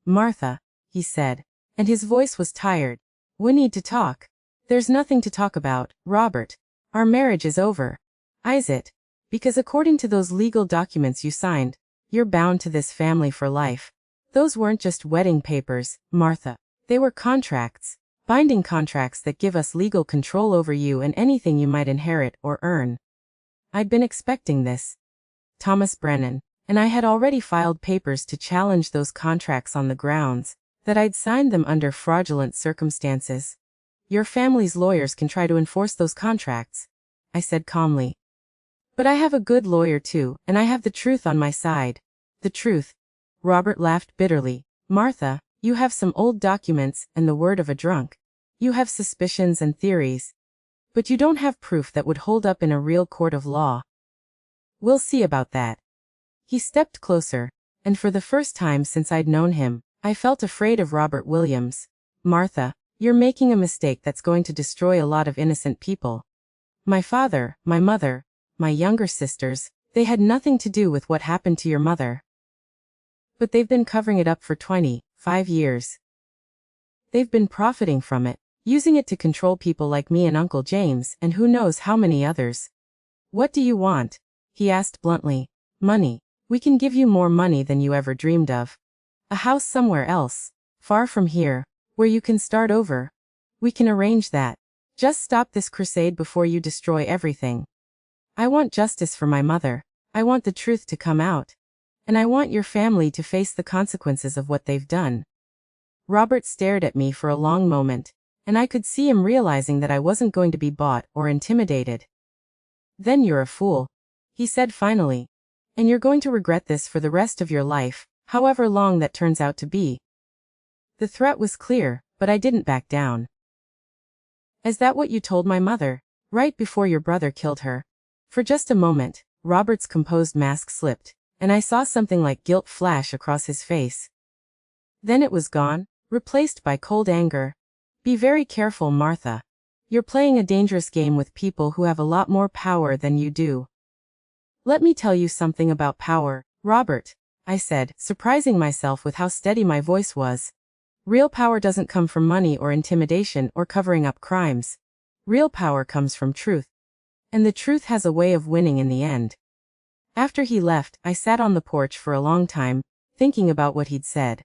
"Martha," he said, and his voice was tired. "We need to talk." "There's nothing to talk about, Robert. Our marriage is over." "Is it? Because according to those legal documents you signed, you're bound to this family for life." "Those weren't just wedding papers, Martha. They were contracts, binding contracts that give us legal control over you and anything you might inherit or earn." I'd been expecting this. Thomas Brennan and I had already filed papers to challenge those contracts on the grounds that I'd signed them under fraudulent circumstances. "Your family's lawyers can try to enforce those contracts," I said calmly. "But I have a good lawyer too, and I have the truth on my side." "The truth?" Robert laughed bitterly. "Martha, you have some old documents and the word of a drunk. You have suspicions and theories, but you don't have proof that would hold up in a real court of law." "We'll see about that." He stepped closer, and for the first time since I'd known him, I felt afraid of Robert Williams. "Martha, you're making a mistake that's going to destroy a lot of innocent people. My father, my mother, my younger sisters, They had nothing to do with what happened to your mother. But they've been covering it up for 25 years. They've been profiting from it, using it to control people like me and Uncle James and who knows how many others. What do you want? He asked bluntly. Money. We can give you more money than you ever dreamed of. A house somewhere else, far from here, where you can start over. We can arrange that. Just stop this crusade before you destroy everything. I want justice for my mother. I want the truth to come out. And I want your family to face the consequences of what they've done. Robert stared at me for a long moment, and I could see him realizing that I wasn't going to be bought or intimidated. Then you're a fool, he said finally. And you're going to regret this for the rest of your life, however long that turns out to be. The threat was clear, but I didn't back down. Is that what you told my mother, right before your brother killed her? For just a moment, Robert's composed mask slipped, and I saw something like guilt flash across his face. Then it was gone, replaced by cold anger. Be very careful, Martha. You're playing a dangerous game with people who have a lot more power than you do. Let me tell you something about power, Robert, I said, surprising myself with how steady my voice was. Real power doesn't come from money or intimidation or covering up crimes. Real power comes from truth. And the truth has a way of winning in the end. After he left, I sat on the porch for a long time, thinking about what he'd said.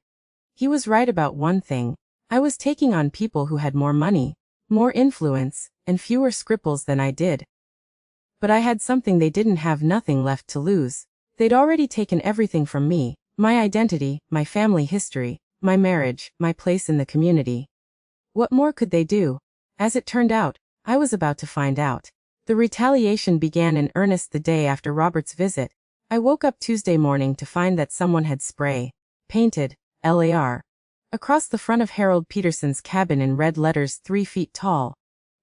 He was right about one thing. I was taking on people who had more money, more influence, and fewer scruples than I did. But I had something they didn't have, nothing left to lose. They'd already taken everything from me, my identity, my family history, my marriage, my place in the community. What more could they do? As it turned out, I was about to find out. The retaliation began in earnest the day after Robert's visit. I woke up Tuesday morning to find that someone had painted, LAR, across the front of Harold Peterson's cabin in red letters 3 feet tall.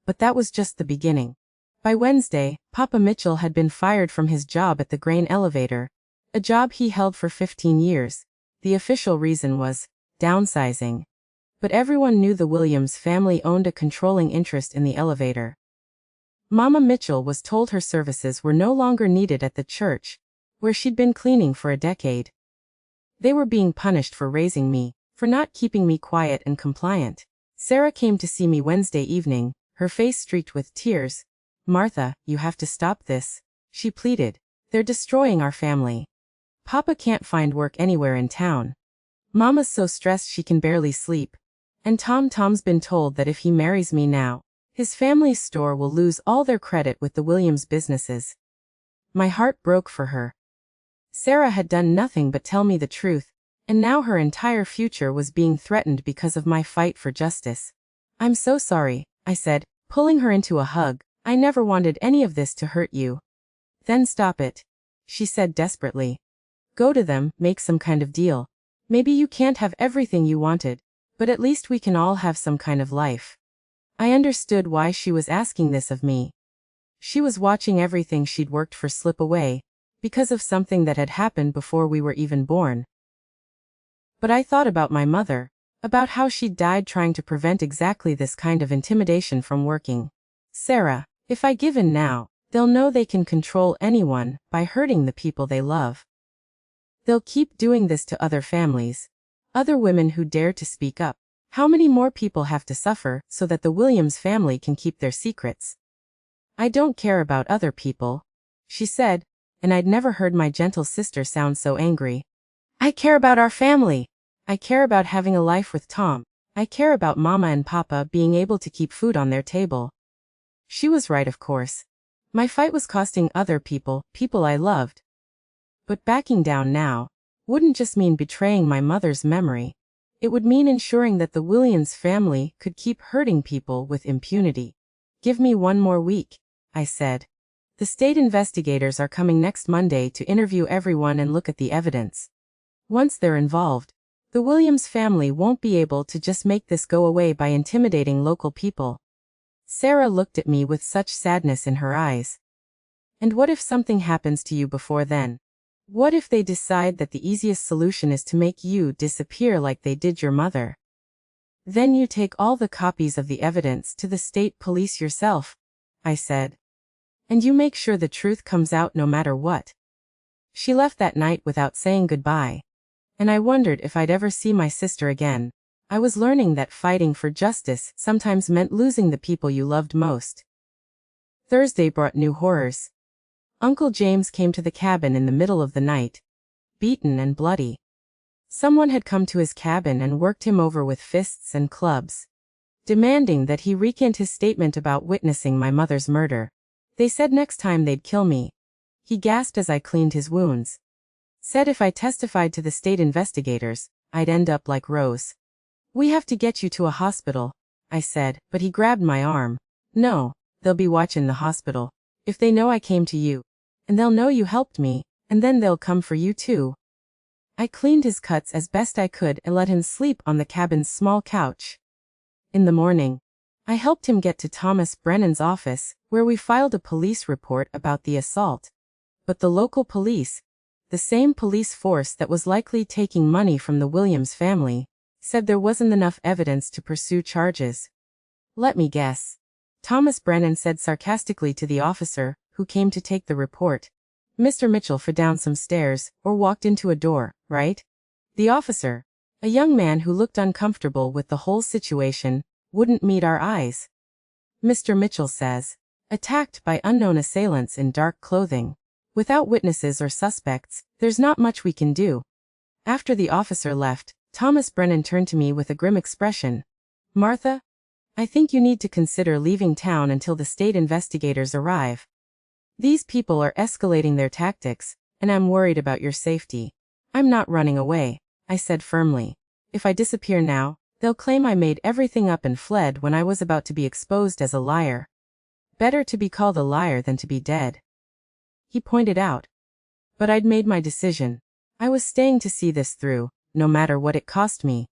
But that was just the beginning. By Wednesday, Papa Mitchell had been fired from his job at the grain elevator, a job he held for 15 years. The official reason was downsizing. But everyone knew the Williams family owned a controlling interest in the elevator. Mama Mitchell was told her services were no longer needed at the church, where she'd been cleaning for a decade. They were being punished for raising me, for not keeping me quiet and compliant. Sarah came to see me Wednesday evening, her face streaked with tears. Martha, you have to stop this, she pleaded. They're destroying our family. Papa can't find work anywhere in town. Mama's so stressed she can barely sleep. And Tom's been told that if he marries me now, his family's store will lose all their credit with the Williams businesses. My heart broke for her. Sarah had done nothing but tell me the truth, and now her entire future was being threatened because of my fight for justice. I'm so sorry, I said, pulling her into a hug. I never wanted any of this to hurt you. Then stop it, she said desperately. Go to them, make some kind of deal. Maybe you can't have everything you wanted, but at least we can all have some kind of life. I understood why she was asking this of me. She was watching everything she'd worked for slip away, because of something that had happened before we were even born. But I thought about my mother, about how she'd died trying to prevent exactly this kind of intimidation from working. Sarah, if I give in now, they'll know they can control anyone by hurting the people they love. They'll keep doing this to other families, other women who dare to speak up. How many more people have to suffer so that the Williams family can keep their secrets? I don't care about other people, she said, and I'd never heard my gentle sister sound so angry. I care about our family. I care about having a life with Tom. I care about Mama and Papa being able to keep food on their table. She was right, of course. My fight was costing other people I loved. But backing down now wouldn't just mean betraying my mother's memory. It would mean ensuring that the Williams family could keep hurting people with impunity. Give me 1 more week, I said. The state investigators are coming next Monday to interview everyone and look at the evidence. Once they're involved, the Williams family won't be able to just make this go away by intimidating local people. Sarah looked at me with such sadness in her eyes. And what if something happens to you before then? What if they decide that the easiest solution is to make you disappear like they did your mother? Then you take all the copies of the evidence to the state police yourself, I said. And you make sure the truth comes out no matter what. She left that night without saying goodbye. And I wondered if I'd ever see my sister again. I was learning that fighting for justice sometimes meant losing the people you loved most. Thursday brought new horrors. Uncle James came to the cabin in the middle of the night, beaten and bloody. Someone had come to his cabin and worked him over with fists and clubs, demanding that he recant his statement about witnessing my mother's murder. They said next time they'd kill me. He gasped as I cleaned his wounds. Said if I testified to the state investigators, I'd end up like Rose. We have to get you to a hospital, I said, but he grabbed my arm. No, they'll be watching the hospital. If they know I came to you, and they'll know you helped me, and then they'll come for you too. I cleaned his cuts as best I could and let him sleep on the cabin's small couch. In the morning, I helped him get to Thomas Brennan's office, where we filed a police report about the assault. But the local police, the same police force that was likely taking money from the Williams family, said there wasn't enough evidence to pursue charges. Let me guess. Thomas Brennan said sarcastically to the officer, who came to take the report. Mr. Mitchell fell down some stairs, or walked into a door, right? The officer, a young man who looked uncomfortable with the whole situation, wouldn't meet our eyes. Mr. Mitchell says, attacked by unknown assailants in dark clothing. Without witnesses or suspects, there's not much we can do. After the officer left, Thomas Brennan turned to me with a grim expression. Martha, I think you need to consider leaving town until the state investigators arrive. These people are escalating their tactics, and I'm worried about your safety. I'm not running away, I said firmly. If I disappear now, they'll claim I made everything up and fled when I was about to be exposed as a liar. Better to be called a liar than to be dead. He pointed out. But I'd made my decision. I was staying to see this through, no matter what it cost me.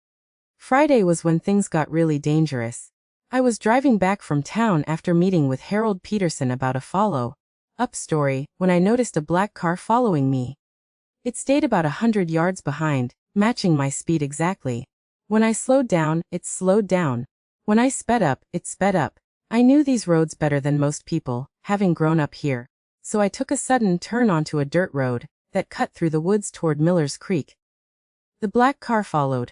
Friday was when things got really dangerous. I was driving back from town after meeting with Harold Peterson about a follow-up story when I noticed a black car following me. It stayed about 100 yards behind, matching my speed exactly. When I slowed down, it slowed down. When I sped up, it sped up. I knew these roads better than most people, having grown up here. So I took a sudden turn onto a dirt road that cut through the woods toward Miller's Creek. The black car followed.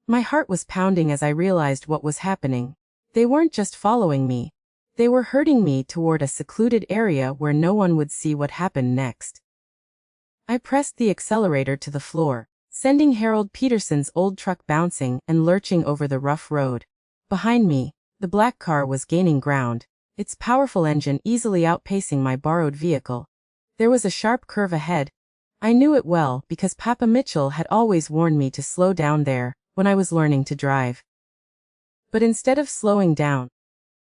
My heart was pounding as I realized what was happening. They weren't just following me. They were herding me toward a secluded area where no one would see what happened next. I pressed the accelerator to the floor, sending Harold Peterson's old truck bouncing and lurching over the rough road. Behind me, the black car was gaining ground, its powerful engine easily outpacing my borrowed vehicle. There was a sharp curve ahead. I knew it well because Papa Mitchell had always warned me to slow down there when I was learning to drive. But instead of slowing down,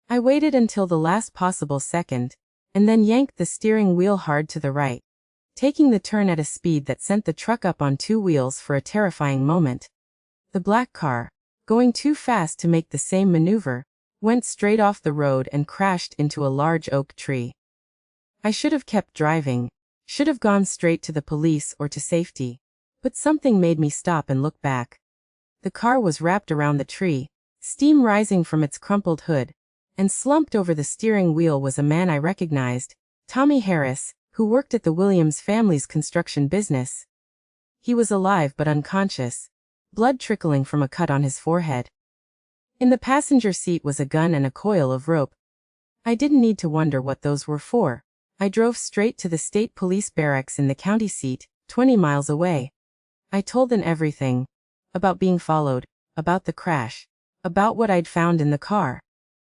I waited until the last possible second, and then yanked the steering wheel hard to the right, taking the turn at a speed that sent the truck up on two wheels for a terrifying moment. The black car, going too fast to make the same maneuver, went straight off the road and crashed into a large oak tree. I should have kept driving, should have gone straight to the police or to safety, but something made me stop and look back. The car was wrapped around the tree, steam rising from its crumpled hood, and slumped over the steering wheel was a man I recognized, Tommy Harris, who worked at the Williams family's construction business. He was alive but unconscious, blood trickling from a cut on his forehead. In the passenger seat was a gun and a coil of rope. I didn't need to wonder what those were for. I drove straight to the state police barracks in the county seat, 20 miles away. I told them everything. About being followed, about the crash, about what I'd found in the car.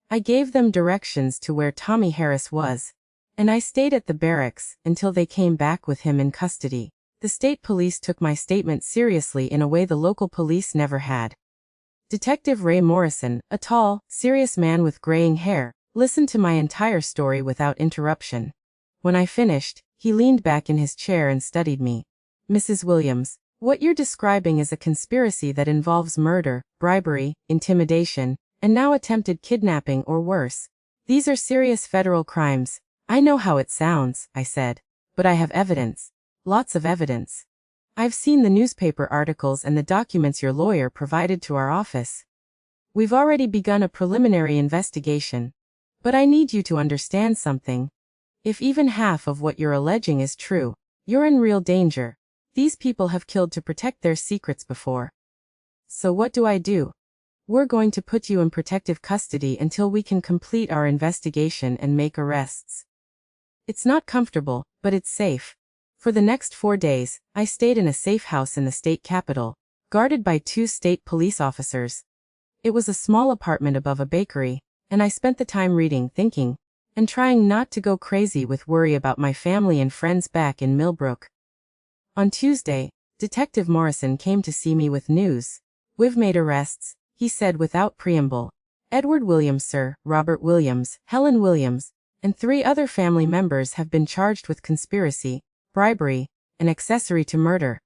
I gave them directions to where Tommy Harris was, and I stayed at the barracks until they came back with him in custody. The state police took my statement seriously in a way the local police never had. Detective Ray Morrison, a tall, serious man with graying hair, listened to my entire story without interruption. When I finished, he leaned back in his chair and studied me. Mrs. Williams, what you're describing is a conspiracy that involves murder, bribery, intimidation, and now attempted kidnapping or worse. These are serious federal crimes. I know how it sounds, I said, but I have evidence. Lots of evidence. I've seen the newspaper articles and the documents your lawyer provided to our office. We've already begun a preliminary investigation. But I need you to understand something. If even half of what you're alleging is true, You're in real danger. These people have killed to protect their secrets before. So what do I do? We're going to put you in protective custody until we can complete our investigation and make arrests. It's not comfortable, but it's safe. For the next 4 days, I stayed in a safe house in the state capital, guarded by 2 state police officers. It was a small apartment above a bakery, and I spent the time reading, thinking, and trying not to go crazy with worry about my family and friends back in Millbrook. On Tuesday, Detective Morrison came to see me with news. "We've made arrests," he said without preamble. "Edward Williams, sir, Robert Williams, Helen Williams, and 3 other family members have been charged with conspiracy, bribery, and accessory to murder.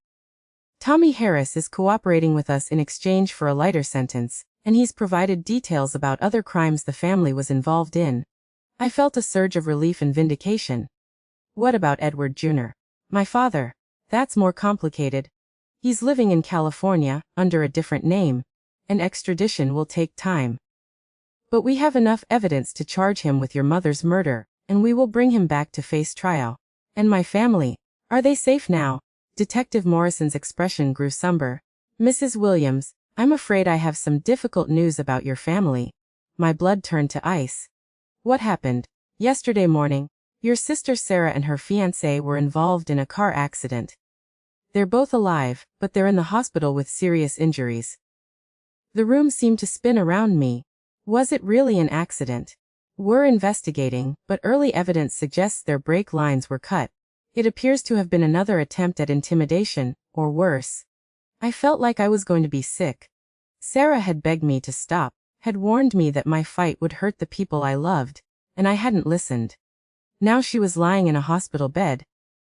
Tommy Harris is cooperating with us in exchange for a lighter sentence, and he's provided details about other crimes the family was involved in." I felt a surge of relief and vindication. What about Edward Jr.? My father? That's more complicated. He's living in California, under a different name, and extradition will take time. But we have enough evidence to charge him with your mother's murder, and we will bring him back to face trial. And my family? Are they safe now? Detective Morrison's expression grew somber. "Mrs. Williams, I'm afraid I have some difficult news about your family." My blood turned to ice. "What happened?" "Yesterday morning, your sister Sarah and her fiancé were involved in a car accident. They're both alive, but they're in the hospital with serious injuries." The room seemed to spin around me. Was it really an accident? We're investigating, but early evidence suggests their brake lines were cut. It appears to have been another attempt at intimidation, or worse. I felt like I was going to be sick. Sarah had begged me to stop, had warned me that my fight would hurt the people I loved, and I hadn't listened. Now she was lying in a hospital bed.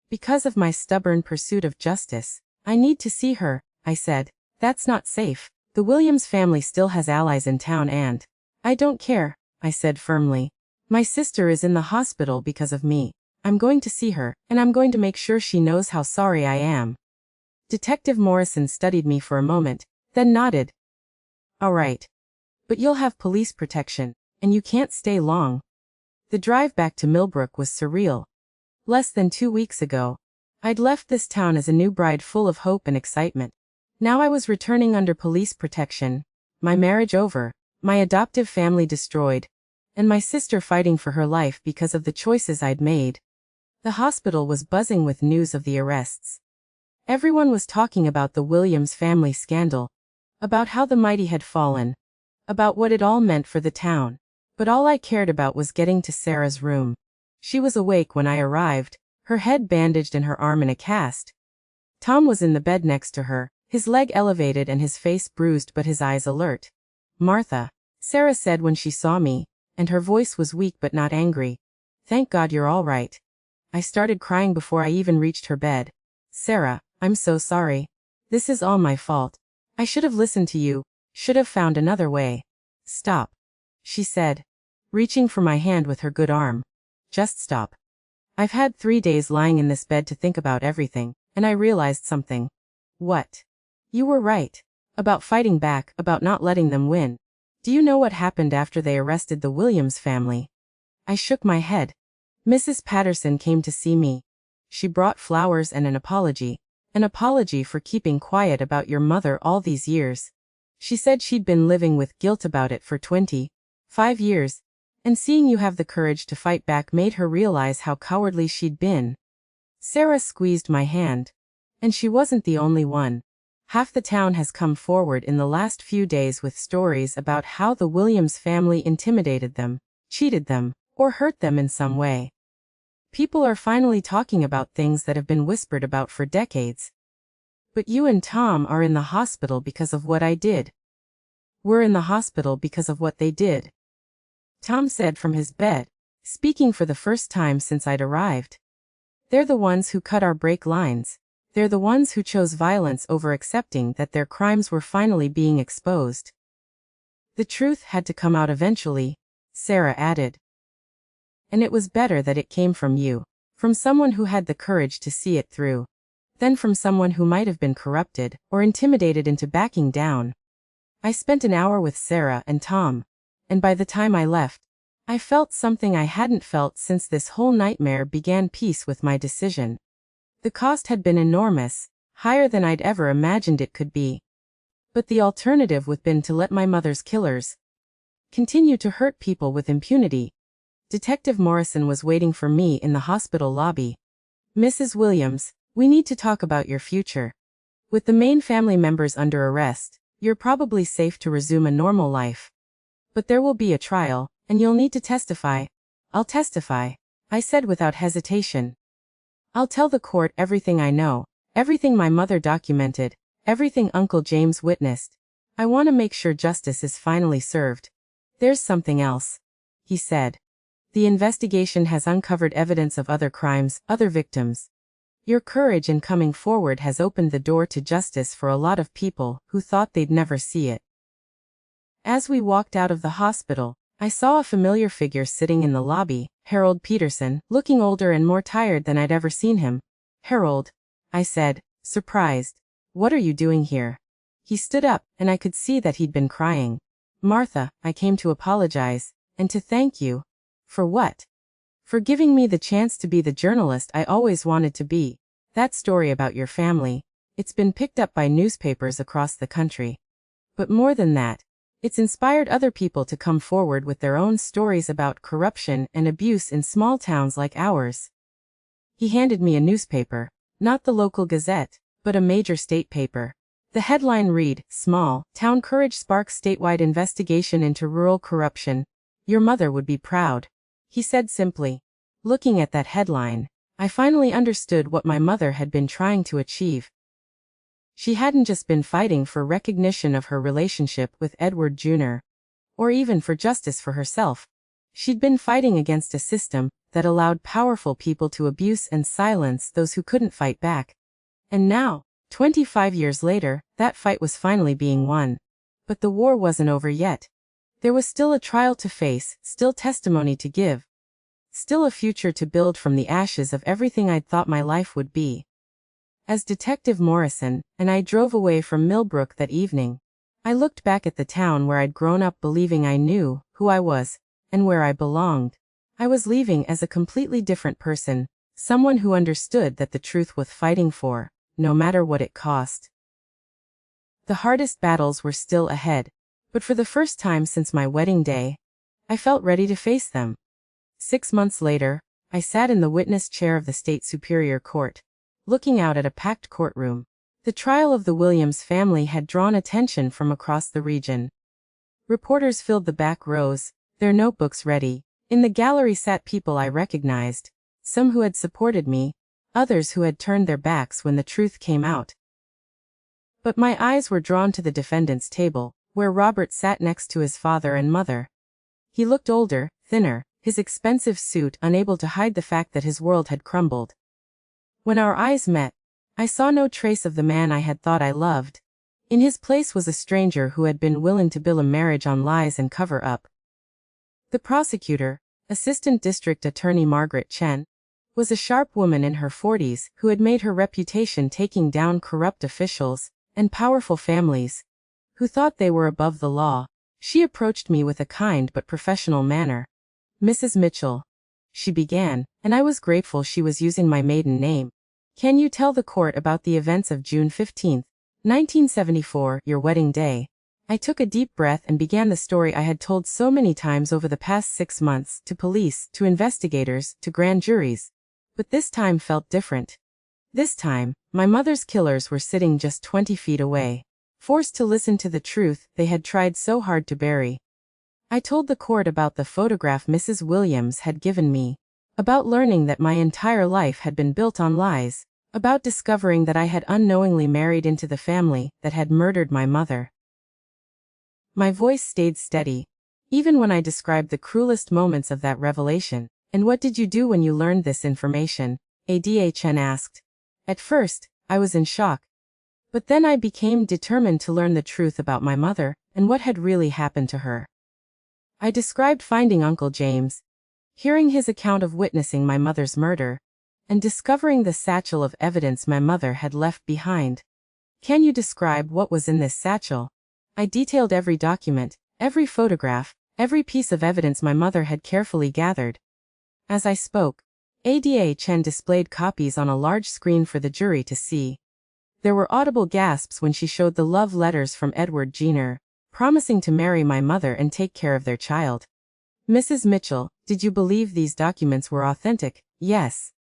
Because of my stubborn pursuit of justice, "I need to see her," I said. "That's not safe. The Williams family still has allies in town and—" "I don't care," I said firmly. "My sister is in the hospital because of me. I'm going to see her, and I'm going to make sure she knows how sorry I am." Detective Morrison studied me for a moment, then nodded. "All right. But you'll have police protection, and you can't stay long." The drive back to Millbrook was surreal. Less than 2 weeks ago, I'd left this town as a new bride full of hope and excitement. Now I was returning under police protection, my marriage over, my adoptive family destroyed, and my sister fighting for her life because of the choices I'd made. The hospital was buzzing with news of the arrests. Everyone was talking about the Williams family scandal, about how the mighty had fallen, about what it all meant for the town. But all I cared about was getting to Sarah's room. She was awake when I arrived, her head bandaged and her arm in a cast. Tom was in the bed next to her, his leg elevated and his face bruised but his eyes alert. "Martha," Sarah said when she saw me, and her voice was weak but not angry. "Thank God you're all right." I started crying before I even reached her bed. "Sarah, I'm so sorry. This is all my fault. I should have listened to you, should have found another way." "Stop," she said, reaching for my hand with her good arm. "Just stop. I've had 3 days lying in this bed to think about everything, and I realized something." "What?" "You were right. About fighting back, about not letting them win. Do you know what happened after they arrested the Williams family?" I shook my head. "Mrs. Patterson came to see me. She brought flowers and an apology for keeping quiet about your mother all these years. She said she'd been living with guilt about it for 25 years, and seeing you have the courage to fight back made her realize how cowardly she'd been." Sarah squeezed my hand. "And she wasn't the only one. Half the town has come forward in the last few days with stories about how the Williams family intimidated them, cheated them, or hurt them in some way. People are finally talking about things that have been whispered about for decades. But you and Tom are in the hospital because of what I did." "We're in the hospital because of what they did," Tom said from his bed, speaking for the first time since I'd arrived. "They're the ones who cut our brake lines. They're the ones who chose violence over accepting that their crimes were finally being exposed. The truth had to come out eventually," Sarah added. "And it was better that it came from you, from someone who had the courage to see it through, than from someone who might have been corrupted or intimidated into backing down." I spent an hour with Sarah and Tom, and by the time I left, I felt something I hadn't felt since this whole nightmare began: peace with my decision. The cost had been enormous, higher than I'd ever imagined it could be. But the alternative would have been to let my mother's killers continue to hurt people with impunity. Detective Morrison was waiting for me in the hospital lobby. "Mrs. Williams, we need to talk about your future. With the main family members under arrest, you're probably safe to resume a normal life. But there will be a trial, and you'll need to testify." "I'll testify," I said without hesitation. "I'll tell the court everything I know, everything my mother documented, everything Uncle James witnessed. I want to make sure justice is finally served." "There's something else," he said. "The investigation has uncovered evidence of other crimes, other victims. Your courage in coming forward has opened the door to justice for a lot of people who thought they'd never see it." As we walked out of the hospital, I saw a familiar figure sitting in the lobby, Harold Peterson, looking older and more tired than I'd ever seen him. "Harold," I said, surprised. "What are you doing here?" He stood up, and I could see that he'd been crying. "Martha, I came to apologize, and to thank you." "For what?" "For giving me the chance to be the journalist I always wanted to be. That story about your family, it's been picked up by newspapers across the country. But more than that, it's inspired other people to come forward with their own stories about corruption and abuse in small towns like ours." He handed me a newspaper, not the local gazette, but a major state paper. The headline read, "Small Town Courage Sparks Statewide Investigation into Rural Corruption. Your mother would be proud," he said simply. Looking at that headline, I finally understood what my mother had been trying to achieve. She hadn't just been fighting for recognition of her relationship with Edward Jr., or even for justice for herself. She'd been fighting against a system that allowed powerful people to abuse and silence those who couldn't fight back. And now, 25 years later, that fight was finally being won. But the war wasn't over yet. There was still a trial to face, still testimony to give, still a future to build from the ashes of everything I'd thought my life would be. As Detective Morrison and I drove away from Millbrook that evening, I looked back at the town where I'd grown up believing I knew who I was and where I belonged. I was leaving as a completely different person, someone who understood that the truth was fighting for, no matter what it cost. The hardest battles were still ahead, but for the first time since my wedding day, I felt ready to face them. 6 months later, I sat in the witness chair of the State Superior Court, looking out at a packed courtroom. The trial of the Williams family had drawn attention from across the region. Reporters filled the back rows, their notebooks ready. In the gallery sat people I recognized, some who had supported me, others who had turned their backs when the truth came out. But my eyes were drawn to the defendant's table, where Robert sat next to his father and mother. He looked older, thinner, his expensive suit unable to hide the fact that his world had crumbled. When our eyes met, I saw no trace of the man I had thought I loved. In his place was a stranger who had been willing to build a marriage on lies and cover-up. The prosecutor, Assistant District Attorney Margaret Chen, was a sharp woman in her 40s who had made her reputation taking down corrupt officials and powerful families who thought they were above the law. She approached me with a kind but professional manner. "Mrs. Mitchell," she began, and I was grateful she was using my maiden name. "Can you tell the court about the events of June 15, 1974, your wedding day?" I took a deep breath and began the story I had told so many times over the past 6 months, to police, to investigators, to grand juries. But this time felt different. This time, my mother's killers were sitting just 20 feet away, forced to listen to the truth they had tried so hard to bury. I told the court about the photograph Mrs. Williams had given me, about learning that my entire life had been built on lies, about discovering that I had unknowingly married into the family that had murdered my mother. My voice stayed steady, even when I described the cruelest moments of that revelation. "And what did you do when you learned this information?" ADHN asked. At first, I was in shock. But then I became determined to learn the truth about my mother and what had really happened to her. I described finding Uncle James, hearing his account of witnessing my mother's murder, and discovering the satchel of evidence my mother had left behind. "Can you describe what was in this satchel?" I detailed every document, every photograph, every piece of evidence my mother had carefully gathered. As I spoke, Ada Chen displayed copies on a large screen for the jury to see. There were audible gasps when she showed the love letters from Edward Jenner, promising to marry my mother and take care of their child. Mrs. Mitchell, did you believe these documents were authentic? Yes.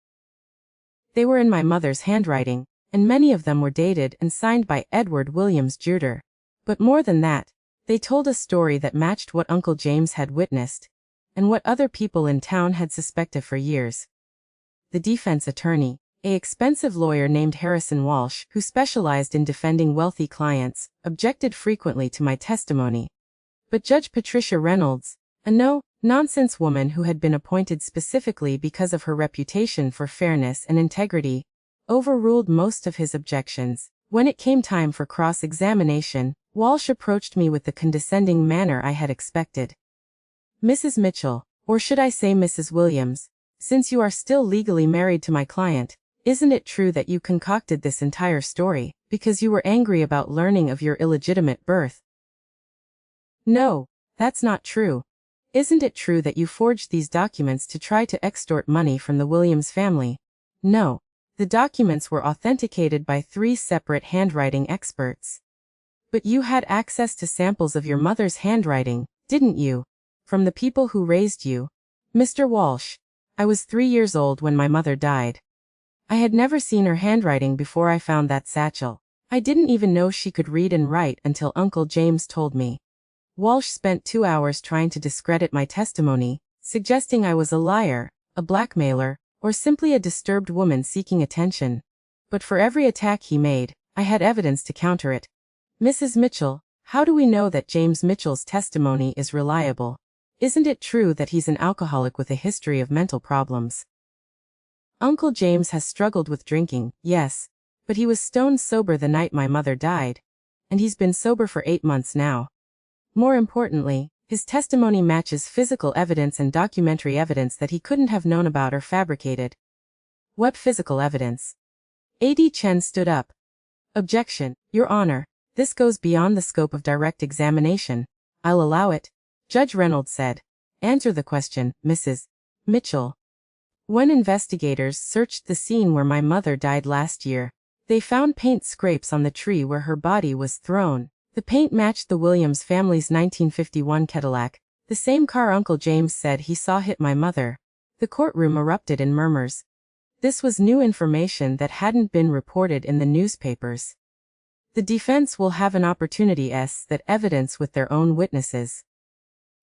They were in my mother's handwriting, and many of them were dated and signed by Edward Williams Jr. But more than that, they told a story that matched what Uncle James had witnessed, and what other people in town had suspected for years. The defense attorney, an expensive lawyer named Harrison Walsh, who specialized in defending wealthy clients, objected frequently to my testimony. But Judge Patricia Reynolds, a no-nonsense woman who had been appointed specifically because of her reputation for fairness and integrity, overruled most of his objections. When it came time for cross-examination, Walsh approached me with the condescending manner I had expected. Mrs. Mitchell, or should I say Mrs. Williams, since you are still legally married to my client, isn't it true that you concocted this entire story because you were angry about learning of your illegitimate birth? No, that's not true. Isn't it true that you forged these documents to try to extort money from the Williams family? No. The documents were authenticated by 3 separate handwriting experts. But you had access to samples of your mother's handwriting, didn't you? From the people who raised you. Mr. Walsh, I was 3 years old when my mother died. I had never seen her handwriting before I found that satchel. I didn't even know she could read and write until Uncle James told me. Walsh spent 2 hours trying to discredit my testimony, suggesting I was a liar, a blackmailer, or simply a disturbed woman seeking attention. But for every attack he made, I had evidence to counter it. Mrs. Mitchell, how do we know that James Mitchell's testimony is reliable? Isn't it true that he's an alcoholic with a history of mental problems? Uncle James has struggled with drinking, yes, but he was stone sober the night my mother died, and he's been sober for 8 months now. More importantly, his testimony matches physical evidence and documentary evidence that he couldn't have known about or fabricated. What physical evidence? Ada Chen stood up. Objection, Your Honor, this goes beyond the scope of direct examination. I'll allow it. Judge Reynolds said. Answer the question, Mrs. Mitchell. When investigators searched the scene where my mother died last year, they found paint scrapes on the tree where her body was thrown. The paint matched the Williams family's 1951 Cadillac, the same car Uncle James said he saw hit my mother. The courtroom erupted in murmurs. This was new information that hadn't been reported in the newspapers. The defense will have an opportunity to that evidence with their own witnesses.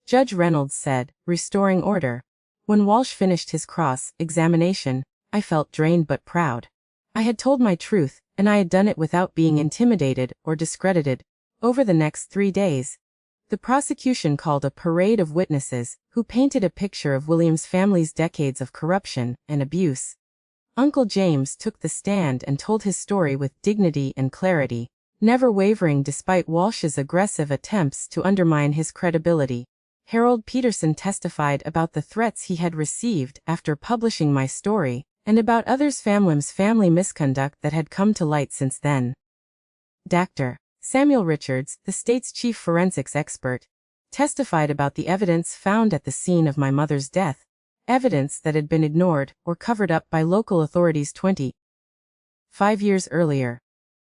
Judge Reynolds said, restoring order. When Walsh finished his cross-examination, I felt drained but proud. I had told my truth, and I had done it without being intimidated or discredited. Over the next 3 days, the prosecution called a parade of witnesses who painted a picture of Williams' family's decades of corruption and abuse. Uncle James took the stand and told his story with dignity and clarity, never wavering despite Walsh's aggressive attempts to undermine his credibility. Harold Peterson testified about the threats he had received after publishing my story, and about others' family misconduct that had come to light since then. Dr. Samuel Richards, the state's chief forensics expert, testified about the evidence found at the scene of my mother's death, evidence that had been ignored or covered up by local authorities 25 years earlier.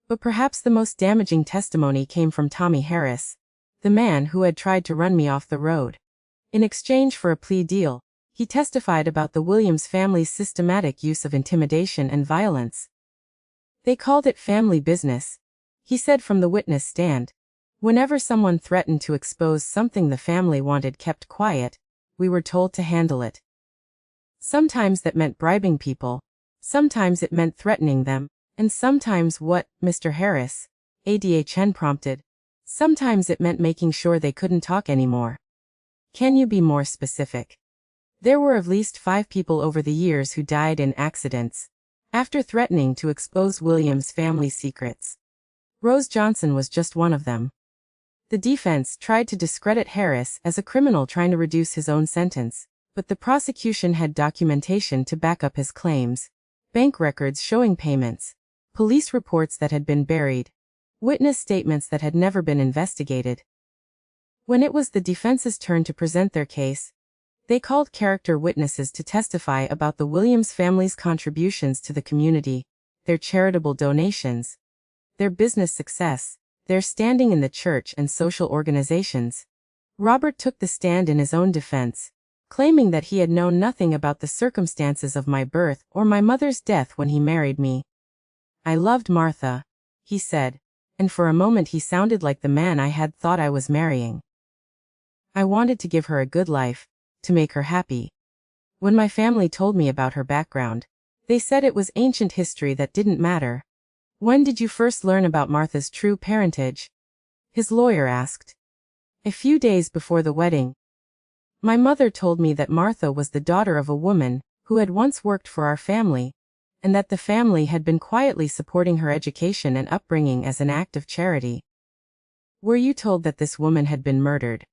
But perhaps the most damaging testimony came from Tommy Harris, the man who had tried to run me off the road. In exchange for a plea deal, he testified about the Williams family's systematic use of intimidation and violence. They called it family business, he said from the witness stand. Whenever someone threatened to expose something the family wanted kept quiet, we were told to handle it. Sometimes that meant bribing people, sometimes it meant threatening them, and sometimes what, Mr. Harris? Ada Chen prompted. Sometimes it meant making sure they couldn't talk anymore. Can you be more specific? There were at least 5 people over the years who died in accidents, after threatening to expose Williams' family secrets. Rose Johnson was just one of them. The defense tried to discredit Harris as a criminal trying to reduce his own sentence, but the prosecution had documentation to back up his claims. Bank records showing payments, police reports that had been buried, witness statements that had never been investigated. When it was the defense's turn to present their case, They called character witnesses to testify about the Williams family's contributions to the community, their charitable donations, their business success, their standing in the church and social organizations. Robert took the stand in his own defense, claiming that he had known nothing about the circumstances of my birth or my mother's death when he married me. I loved Martha, he said, and for a moment he sounded like the man I had thought I was marrying. I wanted to give her a good life, to make her happy. When my family told me about her background, they said it was ancient history that didn't matter. When did you first learn about Martha's true parentage? His lawyer asked. A few days before the wedding. My mother told me that Martha was the daughter of a woman who had once worked for our family, and that the family had been quietly supporting her education and upbringing as an act of charity. Were you told that this woman had been murdered?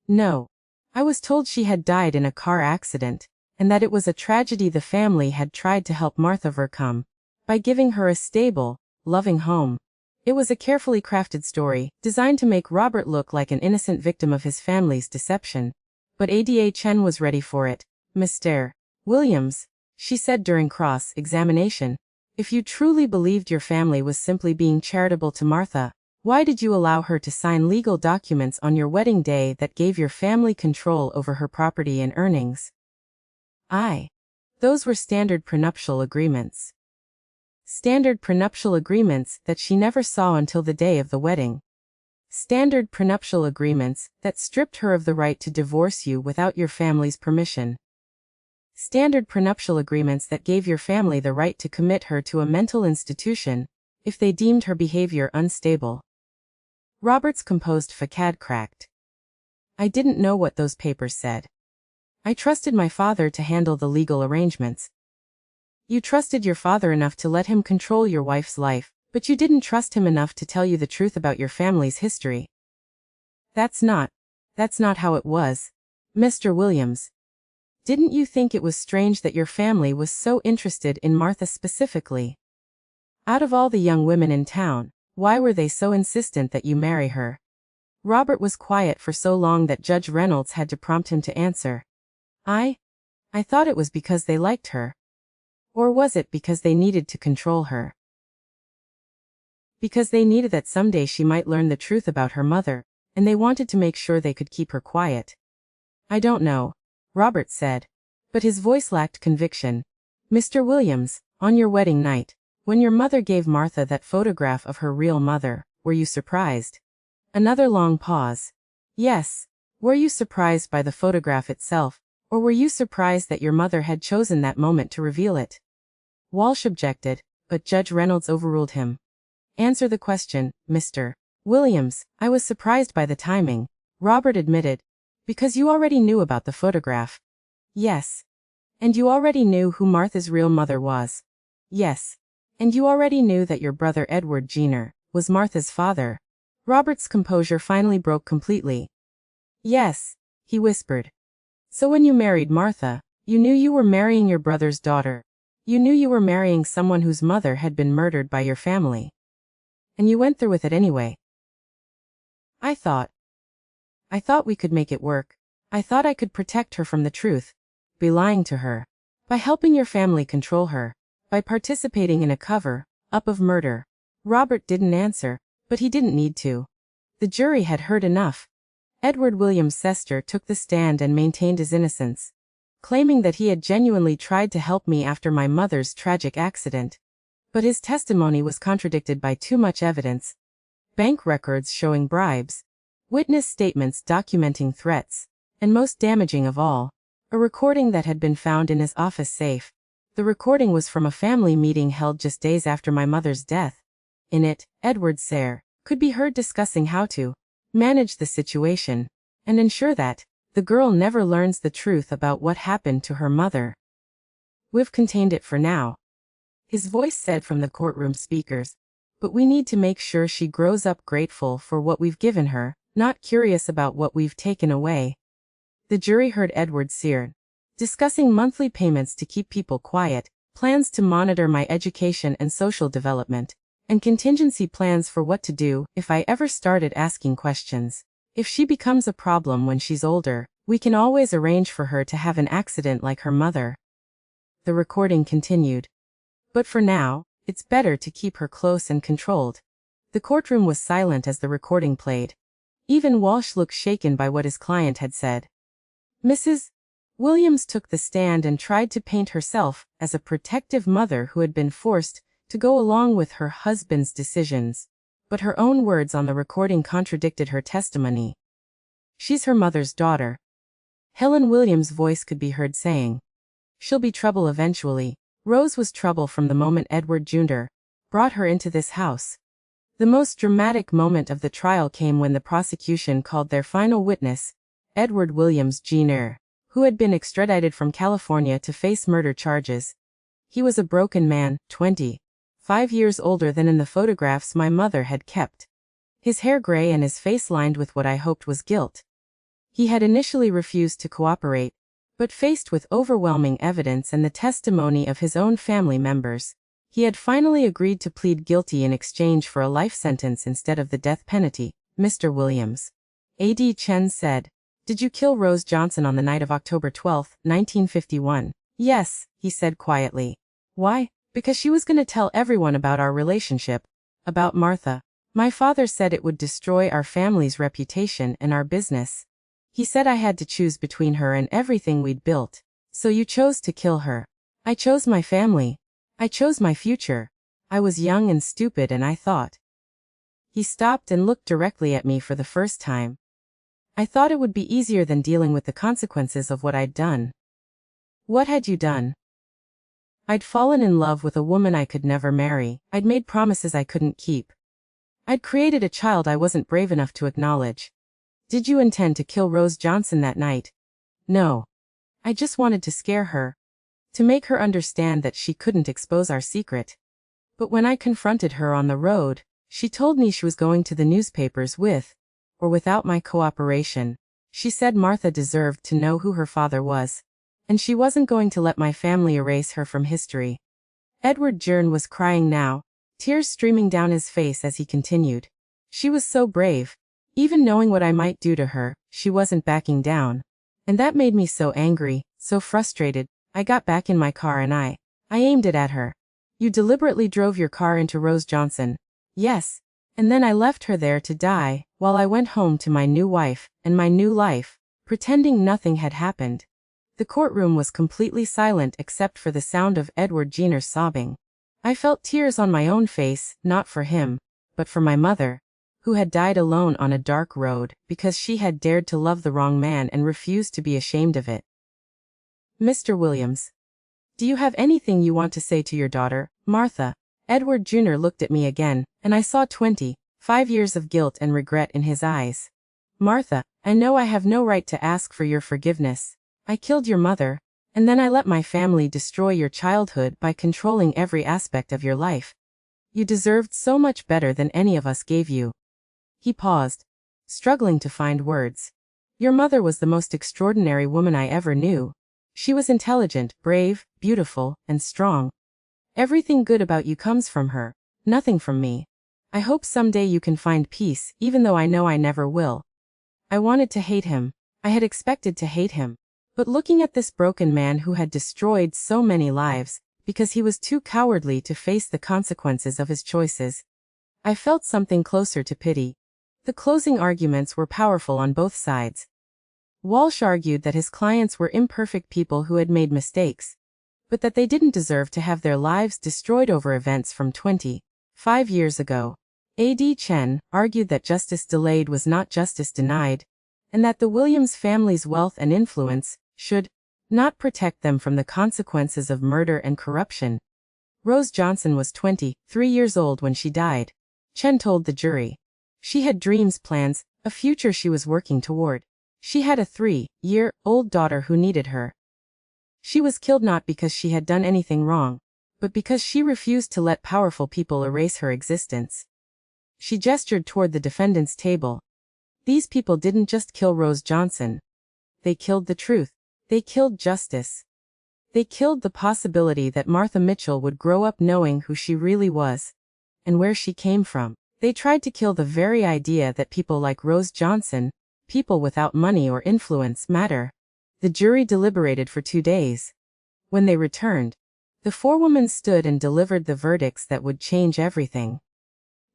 No. I was told she had died in a car accident, and that it was a tragedy the family had tried to help Martha overcome by giving her a stable, loving home. It was a carefully crafted story, designed to make Robert look like an innocent victim of his family's deception. But Ada Chen was ready for it. Mr. Williams, she said during cross-examination, if you truly believed your family was simply being charitable to Martha, why did you allow her to sign legal documents on your wedding day that gave your family control over her property and earnings? Those were standard prenuptial agreements. Standard prenuptial agreements that she never saw until the day of the wedding. Standard prenuptial agreements that stripped her of the right to divorce you without your family's permission. Standard prenuptial agreements that gave your family the right to commit her to a mental institution if they deemed her behavior unstable. Robert's composed facade cracked. I didn't know what those papers said. I trusted my father to handle the legal arrangements. You trusted your father enough to let him control your wife's life, but you didn't trust him enough to tell you the truth about your family's history. That's not how it was, Mr. Williams. Didn't you think it was strange that your family was so interested in Martha specifically? Out of all the young women in town, why were they so insistent that you marry her? Robert was quiet for so long that Judge Reynolds had to prompt him to answer. I thought it was because they liked her. Or was it because they needed to control her? Because they needed that someday she might learn the truth about her mother, and they wanted to make sure they could keep her quiet. I don't know, Robert said. But his voice lacked conviction. Mr. Williams, on your wedding night, when your mother gave Martha that photograph of her real mother, were you surprised? Another long pause. Yes. Were you surprised by the photograph itself, or were you surprised that your mother had chosen that moment to reveal it? Walsh objected, but Judge Reynolds overruled him. Answer the question, Mr. Williams. I was surprised by the timing, Robert admitted. Because you already knew about the photograph. Yes. And you already knew who Martha's real mother was. Yes. And you already knew that your brother Edward Jenner was Martha's father. Robert's composure finally broke completely. Yes, he whispered. So when you married Martha, you knew you were marrying your brother's daughter. You knew you were marrying someone whose mother had been murdered by your family. And you went through with it anyway. I thought we could make it work. I thought I could protect her from the truth, by lying to her, by helping your family control her, by participating in a cover-up of murder. Robert didn't answer, but he didn't need to. The jury had heard enough. Edward William Sester took the stand and maintained his innocence, claiming that he had genuinely tried to help me after my mother's tragic accident. But his testimony was contradicted by too much evidence. Bank records showing bribes, witness statements documenting threats, and most damaging of all, a recording that had been found in his office safe. The recording was from a family meeting held just days after my mother's death. In it, Edward Sayre could be heard discussing how to manage the situation and ensure that the girl never learns the truth about what happened to her mother. We've contained it for now, his voice said from the courtroom speakers, but we need to make sure she grows up grateful for what we've given her, not curious about what we've taken away. The jury heard Edward Sayre discussing monthly payments to keep people quiet, plans to monitor my education and social development, and contingency plans for what to do if I ever started asking questions. If she becomes a problem when she's older, We can always arrange for her to have an accident like her mother. The recording continued. But for now, it's better to keep her close and controlled. The courtroom was silent as the recording played. Even Walsh looked shaken by what his client had said. Mrs. Williams took the stand and tried to paint herself as a protective mother who had been forced to go along with her husband's decisions. But her own words on the recording contradicted her testimony. She's her mother's daughter. Helen Williams' voice could be heard saying, "She'll be trouble eventually." Rose was trouble from the moment Edward Jr. brought her into this house. The most dramatic moment of the trial came when the prosecution called their final witness, Edward Williams Jr., who had been extradited from California to face murder charges. He was a broken man, 25 years older than in the photographs my mother had kept. His hair gray and his face lined with what I hoped was guilt. He had initially refused to cooperate, but faced with overwhelming evidence and the testimony of his own family members, he had finally agreed to plead guilty in exchange for a life sentence instead of the death penalty. Mr. Williams. A.D. Chen said, "Did you kill Rose Johnson on the night of October 12, 1951? Yes, he said quietly. Why? Because she was going to tell everyone about our relationship, about Martha. My father said it would destroy our family's reputation and our business. He said I had to choose between her and everything we'd built. So you chose to kill her. I chose my family. I chose my future. I was young and stupid and I thought." He stopped and looked directly at me for the first time. "I thought it would be easier than dealing with the consequences of what I'd done." "What had you done?" "I'd fallen in love with a woman I could never marry. I'd made promises I couldn't keep. I'd created a child I wasn't brave enough to acknowledge." "Did you intend to kill Rose Johnson that night?" "No. I just wanted to scare her. To make her understand that she couldn't expose our secret. But when I confronted her on the road, she told me she was going to the newspapers with, or without my cooperation. She said Martha deserved to know who her father was, and she wasn't going to let my family erase her from history." Edward Jr. was crying now, tears streaming down his face as he continued. "She was so brave. Even knowing what I might do to her, she wasn't backing down. And that made me so angry, so frustrated. I got back in my car and I aimed it at her." "You deliberately drove your car into Rose Johnson?" "Yes. And then I left her there to die, while I went home to my new wife and my new life, pretending nothing had happened." The courtroom was completely silent except for the sound of Edward Jr. sobbing. I felt tears on my own face, not for him, but for my mother, who had died alone on a dark road because she had dared to love the wrong man and refused to be ashamed of it. "Mr. Williams, do you have anything you want to say to your daughter, Martha?" Edward Jr. looked at me again, and I saw 25 years of guilt and regret in his eyes. "Martha, I know I have no right to ask for your forgiveness. I killed your mother, and then I let my family destroy your childhood by controlling every aspect of your life. You deserved so much better than any of us gave you." He paused, struggling to find words. "Your mother was the most extraordinary woman I ever knew. She was intelligent, brave, beautiful, and strong. Everything good about you comes from her, nothing from me. I hope someday you can find peace, even though I know I never will." I wanted to hate him. I had expected to hate him. But looking at this broken man who had destroyed so many lives, because he was too cowardly to face the consequences of his choices, I felt something closer to pity. The closing arguments were powerful on both sides. Walsh argued that his clients were imperfect people who had made mistakes, but that they didn't deserve to have their lives destroyed over events from 25 years ago. A.D. Chen argued that justice delayed was not justice denied, and that the Williams family's wealth and influence should not protect them from the consequences of murder and corruption. Rose Johnson was 23 years old when she died. Chen told the jury. She had dreams, plans, a future she was working toward. She had a 3-year-old daughter who needed her. She was killed not because she had done anything wrong, but because she refused to let powerful people erase her existence. She gestured toward the defendant's table. These people didn't just kill Rose Johnson. They killed the truth. They killed justice. They killed the possibility that Martha Mitchell would grow up knowing who she really was and where she came from. They tried to kill the very idea that people like Rose Johnson People without money or influence matter. The jury deliberated for 2 days. When they returned, the forewoman stood and delivered the verdicts that would change everything.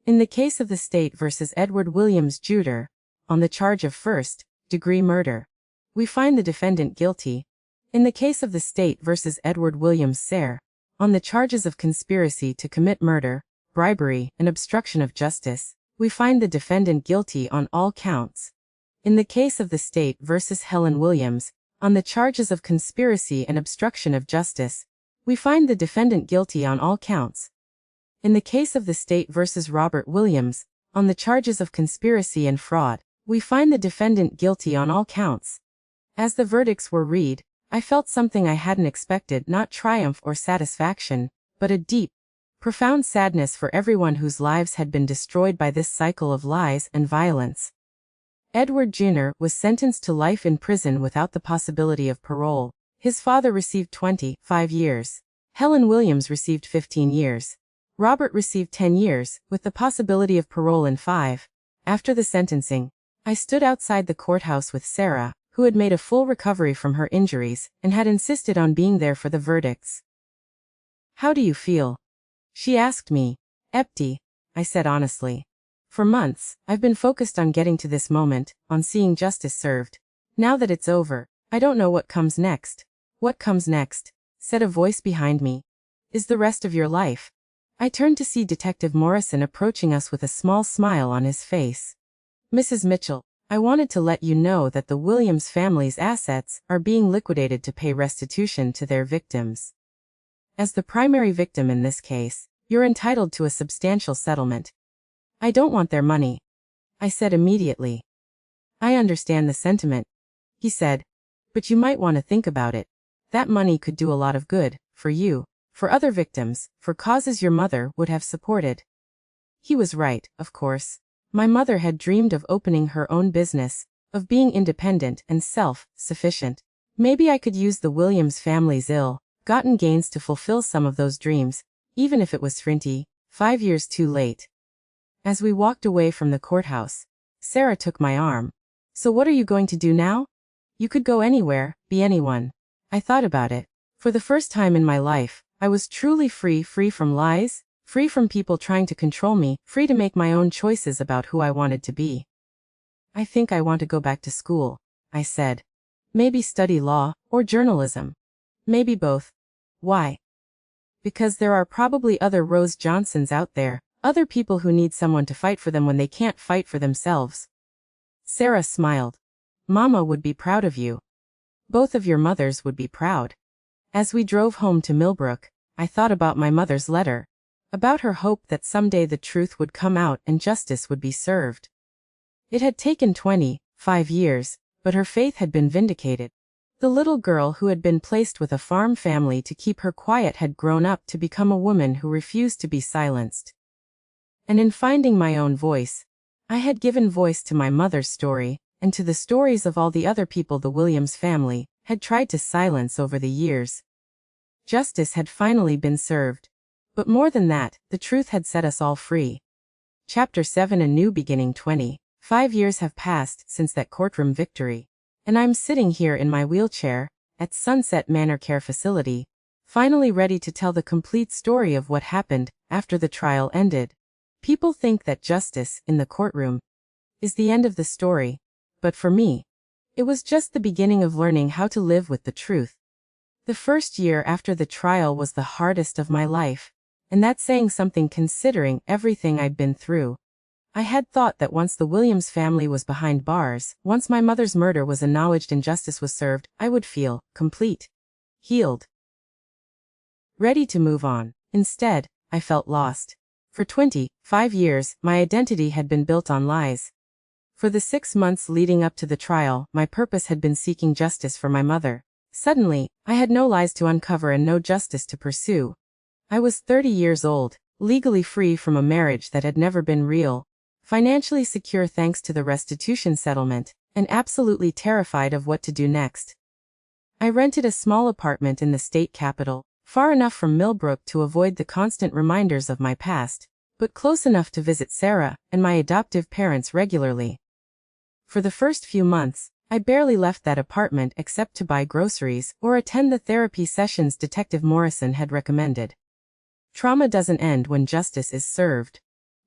In the case of the state versus Edward Williams Juder, on the charge of first-degree murder, we find the defendant guilty. In the case of the state versus Edward Williams Sayre, on the charges of conspiracy to commit murder, bribery, and obstruction of justice, we find the defendant guilty on all counts. In the case of the state versus Helen Williams, on the charges of conspiracy and obstruction of justice, we find the defendant guilty on all counts. In the case of the state versus Robert Williams, on the charges of conspiracy and fraud, we find the defendant guilty on all counts. As the verdicts were read, I felt something I hadn't expected, not triumph or satisfaction, but a deep, profound sadness for everyone whose lives had been destroyed by this cycle of lies and violence. Edward Jr. was sentenced to life in prison without the possibility of parole. His father received 25 years. Helen Williams received 15 years. Robert received 10 years, with the possibility of parole in 5. After the sentencing, I stood outside the courthouse with Sarah, who had made a full recovery from her injuries, and had insisted on being there for the verdicts. "How do you feel?" she asked me. "Empty," I said honestly. "For months, I've been focused on getting to this moment, on seeing justice served. Now that it's over, I don't know what comes next." "What comes next," said a voice behind me, "is the rest of your life." I turned to see Detective Morrison approaching us with a small smile on his face. "Mrs. Mitchell, I wanted to let you know that the Williams family's assets are being liquidated to pay restitution to their victims. As the primary victim in this case, you're entitled to a substantial settlement." "I don't want their money," I said immediately. "I understand the sentiment," he said, "but you might want to think about it. That money could do a lot of good, for you, for other victims, for causes your mother would have supported." He was right, of course. My mother had dreamed of opening her own business, of being independent and self-sufficient. Maybe I could use the Williams family's ill-gotten gains to fulfill some of those dreams, even if it was 25 years too late. As we walked away from the courthouse, Sarah took my arm. "So what are you going to do now? You could go anywhere, be anyone." I thought about it. For the first time in my life, I was truly free from lies, free from people trying to control me, free to make my own choices about who I wanted to be. "I think I want to go back to school," I said. "Maybe study law, or journalism. Maybe both." "Why?" "Because there are probably other Rose Johnsons out there, other people who need someone to fight for them when they can't fight for themselves." Sarah smiled. "Mama would be proud of you. Both of your mothers would be proud." As we drove home to Millbrook, I thought about my mother's letter, about her hope that someday the truth would come out and justice would be served. It had taken 25 years, but her faith had been vindicated. The little girl who had been placed with a farm family to keep her quiet had grown up to become a woman who refused to be silenced. And in finding my own voice, I had given voice to my mother's story, and to the stories of all the other people the Williams family had tried to silence over the years. Justice had finally been served. But more than that, the truth had set us all free. Chapter 7: A New Beginning. 25 years have passed since that courtroom victory, and I'm sitting here in my wheelchair, at Sunset Manor Care Facility, finally ready to tell the complete story of what happened after the trial ended. People think that justice, in the courtroom, is the end of the story, but for me, it was just the beginning of learning how to live with the truth. The first year after the trial was the hardest of my life, and that's saying something considering everything I'd been through. I had thought that once the Williams family was behind bars, once my mother's murder was acknowledged and justice was served, I would feel complete, healed, ready to move on. Instead, I felt lost. For 25 years, my identity had been built on lies. For the 6 months leading up to the trial, my purpose had been seeking justice for my mother. Suddenly, I had no lies to uncover and no justice to pursue. I was 30 years old, legally free from a marriage that had never been real, financially secure thanks to the restitution settlement, and absolutely terrified of what to do next. I rented a small apartment in the state capital, far enough from Millbrook to avoid the constant reminders of my past, but close enough to visit Sarah and my adoptive parents regularly. For the first few months, I barely left that apartment except to buy groceries or attend the therapy sessions Detective Morrison had recommended. Trauma doesn't end when justice is served.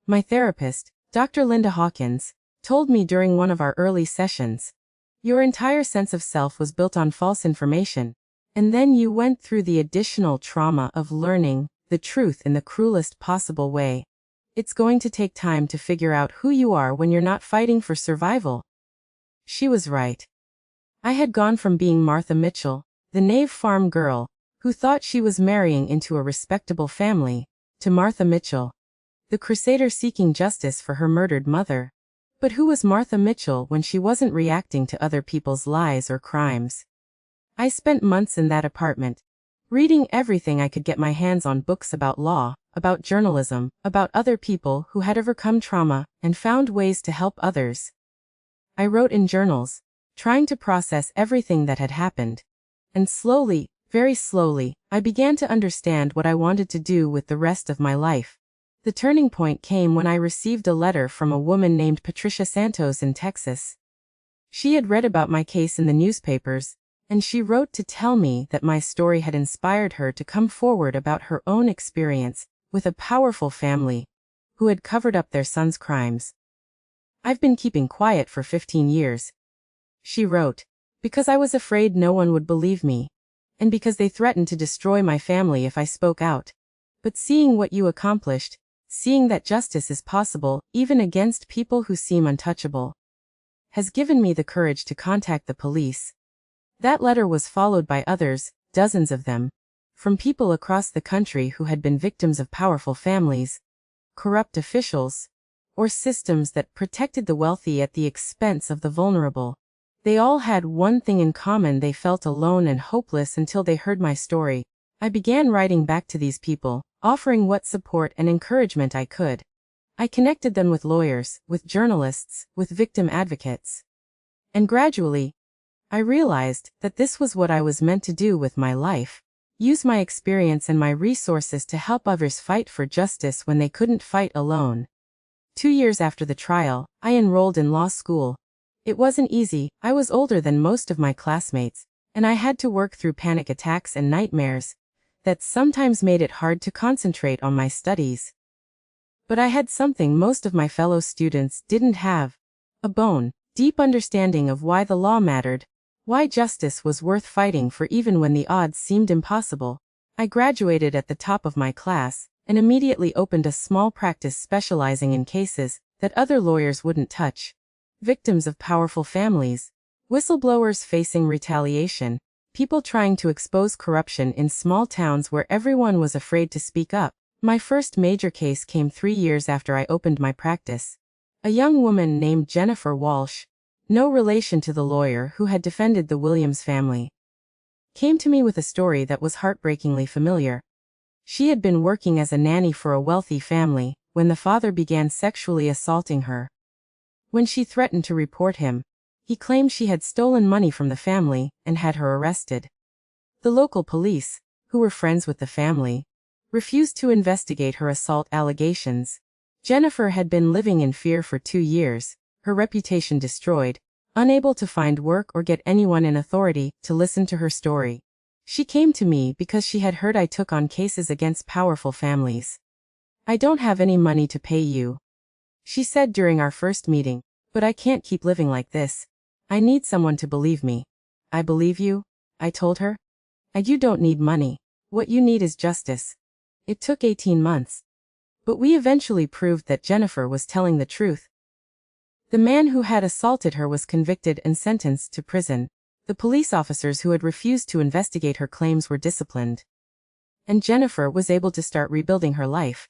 My therapist, Dr. Linda Hawkins, told me during one of our early sessions, "Your entire sense of self was built on false information, and then you went through the additional trauma of learning the truth in the cruelest possible way. It's going to take time to figure out who you are when you're not fighting for survival." She was right. I had gone from being Martha Mitchell, the naive farm girl, who thought she was marrying into a respectable family, to Martha Mitchell, the crusader seeking justice for her murdered mother. But who was Martha Mitchell when she wasn't reacting to other people's lies or crimes? I spent months in that apartment, reading everything I could get my hands on, books about law, about journalism, about other people who had overcome trauma and found ways to help others. I wrote in journals, trying to process everything that had happened. And slowly, very slowly, I began to understand what I wanted to do with the rest of my life. The turning point came when I received a letter from a woman named Patricia Santos in Texas. She had read about my case in the newspapers, and she wrote to tell me that my story had inspired her to come forward about her own experience with a powerful family who had covered up their son's crimes. "I've been keeping quiet for 15 years. She wrote, "because I was afraid no one would believe me, and because they threatened to destroy my family if I spoke out. But seeing what you accomplished, seeing that justice is possible even against people who seem untouchable, has given me the courage to contact the police." That letter was followed by others, dozens of them, from people across the country who had been victims of powerful families, corrupt officials, or systems that protected the wealthy at the expense of the vulnerable. They all had one thing in common: they felt alone and hopeless until they heard my story. I began writing back to these people, offering what support and encouragement I could. I connected them with lawyers, with journalists, with victim advocates. And gradually, I realized that this was what I was meant to do with my life. Use my experience and my resources to help others fight for justice when they couldn't fight alone. 2 years after the trial, I enrolled in law school. It wasn't easy. I was older than most of my classmates, and I had to work through panic attacks and nightmares that sometimes made it hard to concentrate on my studies. But I had something most of my fellow students didn't have: a deep understanding of why the law mattered, why justice was worth fighting for even when the odds seemed impossible. I graduated at the top of my class, and immediately opened a small practice specializing in cases that other lawyers wouldn't touch. Victims of powerful families, whistleblowers facing retaliation, people trying to expose corruption in small towns where everyone was afraid to speak up. My first major case came 3 years after I opened my practice. A young woman named Jennifer Walsh, no relation to the lawyer who had defended the Williams family, came to me with a story that was heartbreakingly familiar. She had been working as a nanny for a wealthy family when the father began sexually assaulting her. When she threatened to report him, he claimed she had stolen money from the family and had her arrested. The local police, who were friends with the family, refused to investigate her assault allegations. Jennifer had been living in fear for 2 years, her reputation destroyed, unable to find work or get anyone in authority to listen to her story. She came to me because she had heard I took on cases against powerful families. "I don't have any money to pay you," she said during our first meeting, "but I can't keep living like this. I need someone to believe me." "I believe you," I told her. "And you don't need money. What you need is justice." It took 18 months. But we eventually proved that Jennifer was telling the truth. The man who had assaulted her was convicted and sentenced to prison. The police officers who had refused to investigate her claims were disciplined. And Jennifer was able to start rebuilding her life.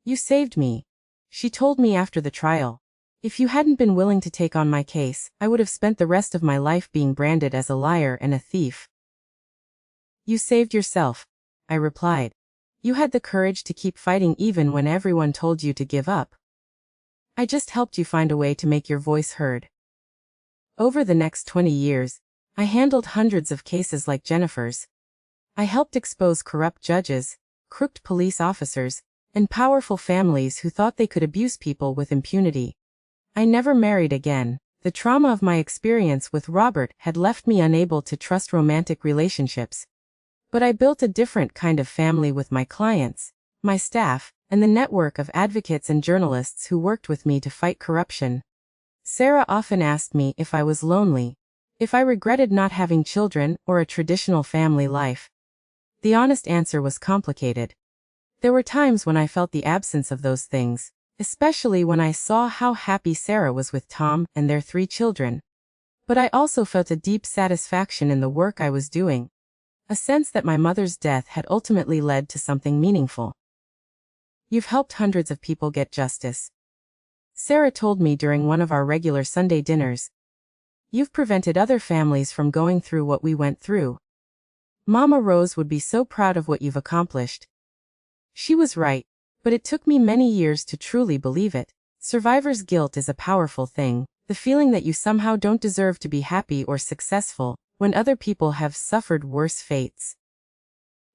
"You saved me," she told me after the trial. "If you hadn't been willing to take on my case, I would have spent the rest of my life being branded as a liar and a thief." "You saved yourself," I replied. "You had the courage to keep fighting even when everyone told you to give up. I just helped you find a way to make your voice heard." Over the next 20 years, I handled hundreds of cases like Jennifer's. I helped expose corrupt judges, crooked police officers, and powerful families who thought they could abuse people with impunity. I never married again, The trauma of my experience with Robert had left me unable to trust romantic relationships. But I built a different kind of family with my clients, my staff, and the network of advocates and journalists who worked with me to fight corruption. Sarah often asked me if I was lonely, if I regretted not having children or a traditional family life. The honest answer was complicated. There were times when I felt the absence of those things, especially when I saw how happy Sarah was with Tom and their 3 children. But I also felt a deep satisfaction in the work I was doing, a sense that my mother's death had ultimately led to something meaningful. You've helped hundreds of people get justice, Sarah told me during one of our regular Sunday dinners. You've prevented other families from going through what we went through. Mama Rose would be so proud of what you've accomplished. She was right, but it took me many years to truly believe it. Survivor's guilt is a powerful thing, the feeling that you somehow don't deserve to be happy or successful when other people have suffered worse fates.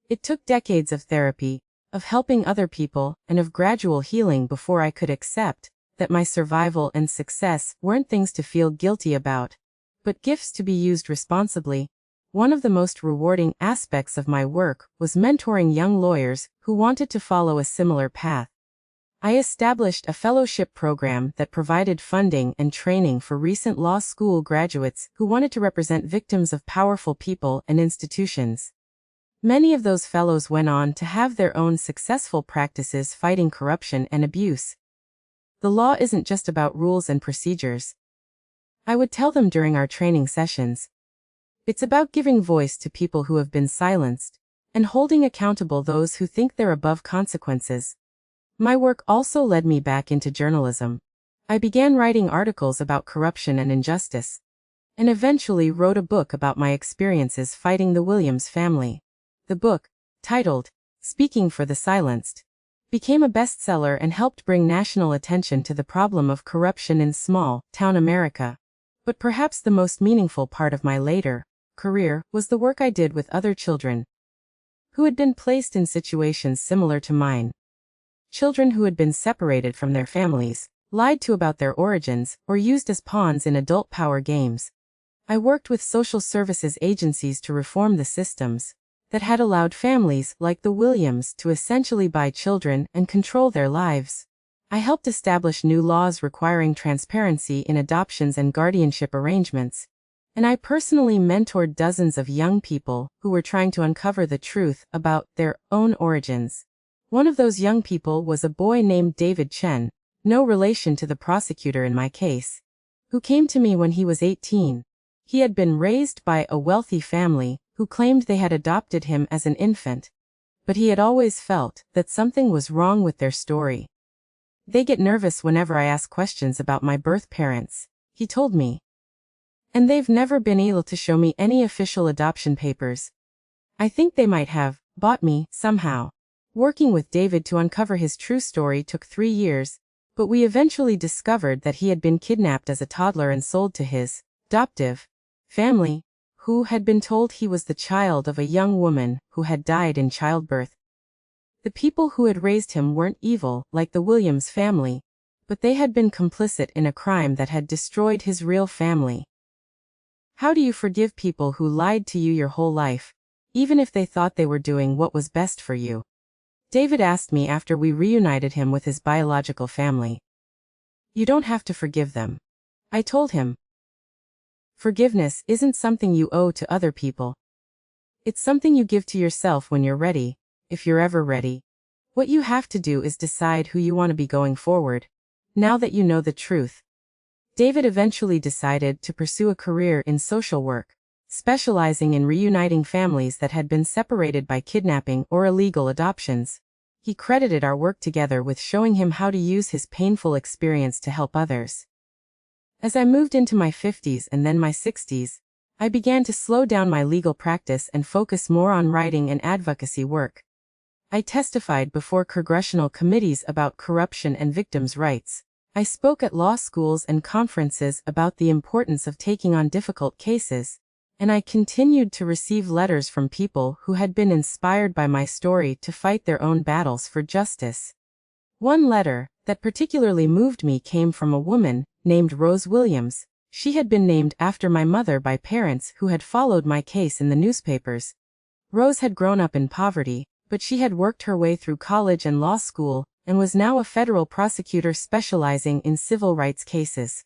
It took decades of therapy, of helping other people, and of gradual healing before I could accept that my survival and success weren't things to feel guilty about, but gifts to be used responsibly. One of the most rewarding aspects of my work was mentoring young lawyers who wanted to follow a similar path. I established a fellowship program that provided funding and training for recent law school graduates who wanted to represent victims of powerful people and institutions. Many of those fellows went on to have their own successful practices fighting corruption and abuse. The law isn't just about rules and procedures, I would tell them during our training sessions. It's about giving voice to people who have been silenced, and holding accountable those who think they're above consequences. My work also led me back into journalism. I began writing articles about corruption and injustice, and eventually wrote a book about my experiences fighting the Williams family. The book, titled Speaking for the Silenced, became a bestseller and helped bring national attention to the problem of corruption in small-town America. But perhaps the most meaningful part of my later career was the work I did with other children who had been placed in situations similar to mine. Children who had been separated from their families, lied to about their origins, or used as pawns in adult power games. I worked with social services agencies to reform the systems that had allowed families like the Williams to essentially buy children and control their lives. I helped establish new laws requiring transparency in adoptions and guardianship arrangements, and I personally mentored dozens of young people who were trying to uncover the truth about their own origins. One of those young people was a boy named David Chen, no relation to the prosecutor in my case, who came to me when he was 18. He had been raised by a wealthy family who claimed they had adopted him as an infant, but he had always felt that something was wrong with their story. They get nervous whenever I ask questions about my birth parents, he told me. And they've never been able to show me any official adoption papers. I think they might have bought me somehow. Working with David to uncover his true story took 3 years, but we eventually discovered that he had been kidnapped as a toddler and sold to his adoptive family, who had been told he was the child of a young woman who had died in childbirth. The people who had raised him weren't evil like the Williams family, but they had been complicit in a crime that had destroyed his real family. How do you forgive people who lied to you your whole life, even if they thought they were doing what was best for you? David asked me after we reunited him with his biological family. You don't have to forgive them, I told him. Forgiveness isn't something you owe to other people. It's something you give to yourself when you're ready, if you're ever ready. What you have to do is decide who you want to be going forward, now that you know the truth. David eventually decided to pursue a career in social work, specializing in reuniting families that had been separated by kidnapping or illegal adoptions. He credited our work together with showing him how to use his painful experience to help others. As I moved into my 50s and then my 60s, I began to slow down my legal practice and focus more on writing and advocacy work. I testified before congressional committees about corruption and victims' rights. I spoke at law schools and conferences about the importance of taking on difficult cases, and I continued to receive letters from people who had been inspired by my story to fight their own battles for justice. One letter that particularly moved me came from a woman named Rose Williams. She had been named after my mother by parents who had followed my case in the newspapers. Rose had grown up in poverty, but she had worked her way through college and law school, and was now a federal prosecutor specializing in civil rights cases.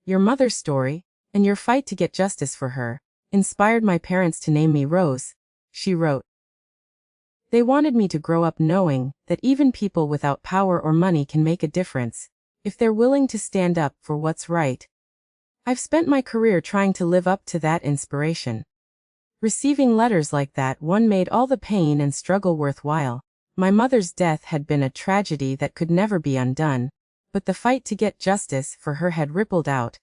Your mother's story, and your fight to get justice for her, inspired my parents to name me Rose, she wrote. They wanted me to grow up knowing that even people without power or money can make a difference, if they're willing to stand up for what's right. I've spent my career trying to live up to that inspiration. Receiving letters like that one made all the pain and struggle worthwhile. My mother's death had been a tragedy that could never be undone, but the fight to get justice for her had rippled out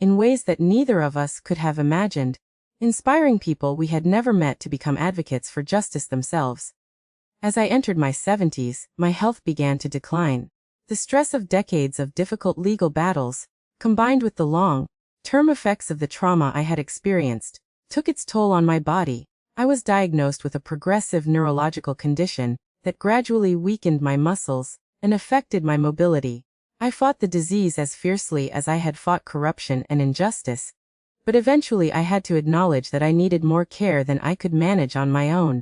in ways that neither of us could have imagined, inspiring people we had never met to become advocates for justice themselves. As I entered my 70s, my health began to decline. The stress of decades of difficult legal battles, combined with the long-term effects of the trauma I had experienced, took its toll on my body. I was diagnosed with a progressive neurological condition that gradually weakened my muscles and affected my mobility. I fought the disease as fiercely as I had fought corruption and injustice, but eventually I had to acknowledge that I needed more care than I could manage on my own.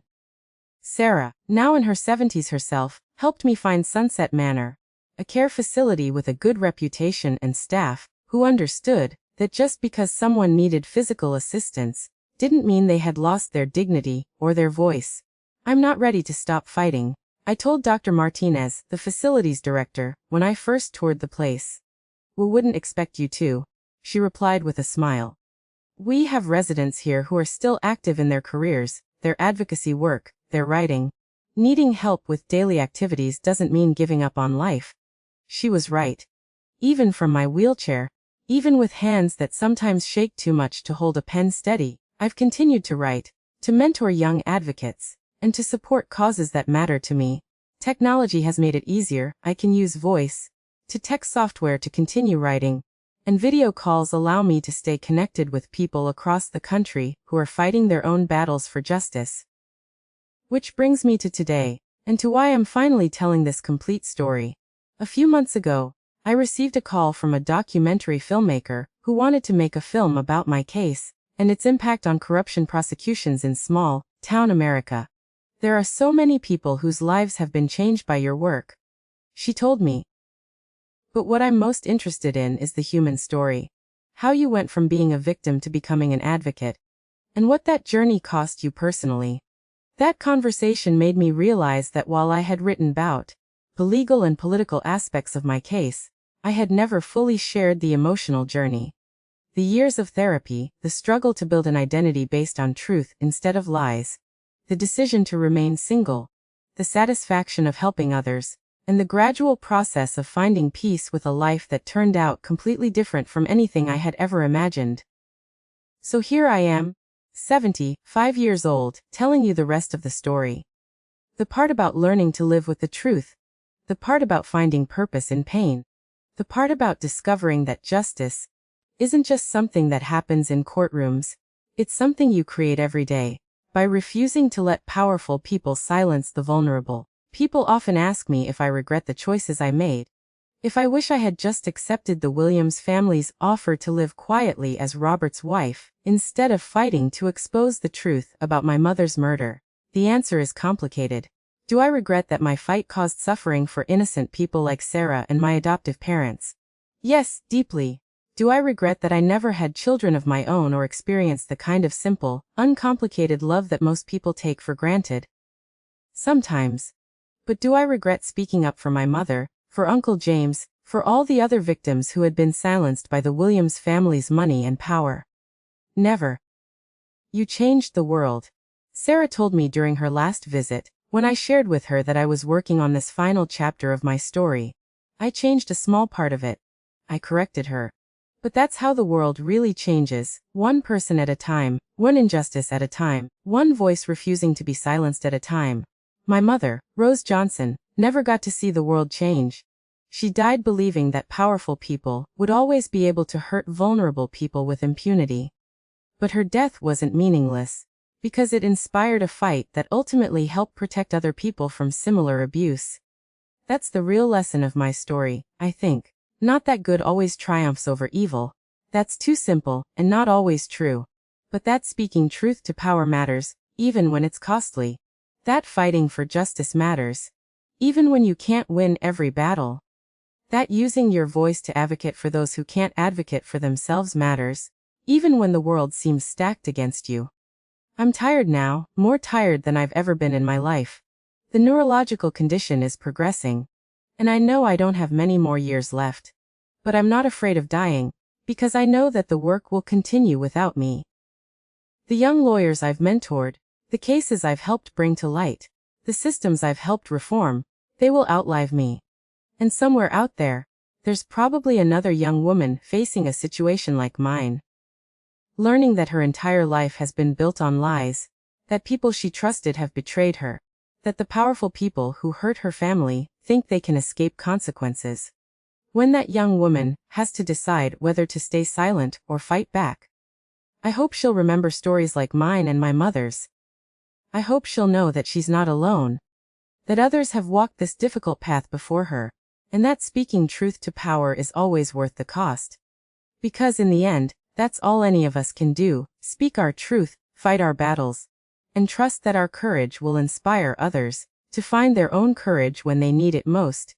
Sarah, now in her 70s herself, helped me find Sunset Manor, a care facility with a good reputation and staff who understood that just because someone needed physical assistance didn't mean they had lost their dignity or their voice. I'm not ready to stop fighting, I told Dr. Martinez, the facilities director, when I first toured the place. We wouldn't expect you to, she replied with a smile. We have residents here who are still active in their careers, their advocacy work, their writing. Needing help with daily activities doesn't mean giving up on life. She was right. Even from my wheelchair, even with hands that sometimes shake too much to hold a pen steady, I've continued to write, to mentor young advocates, and to support causes that matter to me. Technology has made it easier. I can use voice to text software to continue writing, and video calls allow me to stay connected with people across the country who are fighting their own battles for justice. Which brings me to today, and to why I'm finally telling this complete story. A few months ago, I received a call from a documentary filmmaker who wanted to make a film about my case and its impact on corruption prosecutions in small-town America. There are so many people whose lives have been changed by your work, she told me. But what I'm most interested in is the human story. How you went from being a victim to becoming an advocate, and what that journey cost you personally. That conversation made me realize that while I had written about the legal and political aspects of my case, I had never fully shared the emotional journey. The years of therapy, the struggle to build an identity based on truth instead of lies, the decision to remain single, the satisfaction of helping others, and the gradual process of finding peace with a life that turned out completely different from anything I had ever imagined. So here I am, 75 years old, telling you the rest of the story. The part about learning to live with the truth, the part about finding purpose in pain, the part about discovering that justice isn't just something that happens in courtrooms, it's something you create every day. By refusing to let powerful people silence the vulnerable. People often ask me if I regret the choices I made. If I wish I had just accepted the Williams family's offer to live quietly as Robert's wife, instead of fighting to expose the truth about my mother's murder. The answer is complicated. Do I regret that my fight caused suffering for innocent people like Sarah and my adoptive parents? Yes, deeply. Do I regret that I never had children of my own or experienced the kind of simple, uncomplicated love that most people take for granted? Sometimes. But do I regret speaking up for my mother, for Uncle James, for all the other victims who had been silenced by the Williams family's money and power? Never. You changed the world. Sarah told me during her last visit, when I shared with her that I was working on this final chapter of my story. I changed a small part of it. I corrected her. But that's how the world really changes, one person at a time, one injustice at a time, one voice refusing to be silenced at a time. My mother, Rose Johnson, never got to see the world change. She died believing that powerful people would always be able to hurt vulnerable people with impunity. But her death wasn't meaningless, because it inspired a fight that ultimately helped protect other people from similar abuse. That's the real lesson of my story, I think. Not that good always triumphs over evil, That's too simple, and not always true. But that speaking truth to power matters, even when it's costly. That fighting for justice matters, even when you can't win every battle. That using your voice to advocate for those who can't advocate for themselves matters, even when the world seems stacked against you. I'm tired now, more tired than I've ever been in my life. The neurological condition is progressing, and I know I don't have many more years left. But I'm not afraid of dying, because I know that the work will continue without me. The young lawyers I've mentored, the cases I've helped bring to light, the systems I've helped reform, they will outlive me. And somewhere out there, there's probably another young woman facing a situation like mine. Learning that her entire life has been built on lies, that people she trusted have betrayed her, that the powerful people who hurt her family think they can escape consequences. When that young woman has to decide whether to stay silent or fight back. I hope she'll remember stories like mine and my mother's. I hope she'll know that she's not alone, that others have walked this difficult path before her, and that speaking truth to power is always worth the cost. Because in the end, that's all any of us can do, speak our truth, fight our battles, and trust that our courage will inspire others to find their own courage when they need it most.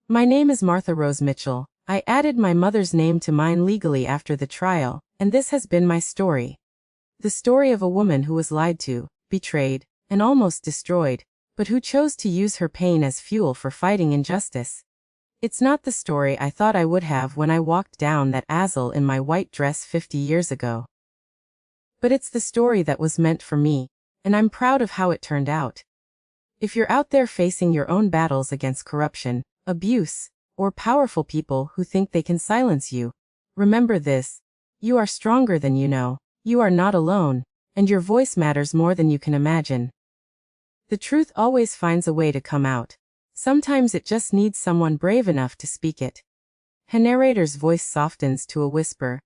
My name is Martha Rose Mitchell. I added my mother's name to mine legally after the trial, and this has been my story. The story of a woman who was lied to, betrayed, and almost destroyed, but who chose to use her pain as fuel for fighting injustice. It's not the story I thought I would have when I walked down that aisle in my white dress 50 years ago. But it's the story that was meant for me, and I'm proud of how it turned out. If you're out there facing your own battles against corruption, abuse, or powerful people who think they can silence you, remember this: you are stronger than you know, you are not alone, and your voice matters more than you can imagine. The truth always finds a way to come out. Sometimes it just needs someone brave enough to speak it. A narrator's voice softens to a whisper.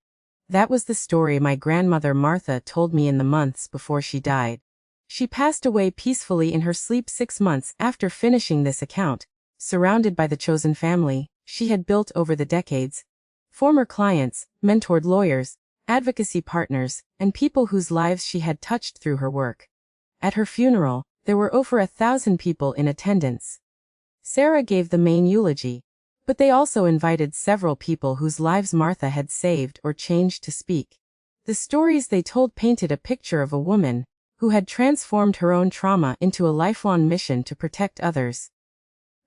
That was the story my grandmother Martha told me in the months before she died. She passed away peacefully in her sleep 6 months after finishing this account, surrounded by the chosen family she had built over the decades. Former clients, mentored lawyers, advocacy partners, and people whose lives she had touched through her work. At her funeral, there were over 1,000 people in attendance. Sarah gave the main eulogy, but they also invited several people whose lives Martha had saved or changed to speak. The stories they told painted a picture of a woman who had transformed her own trauma into a lifelong mission to protect others.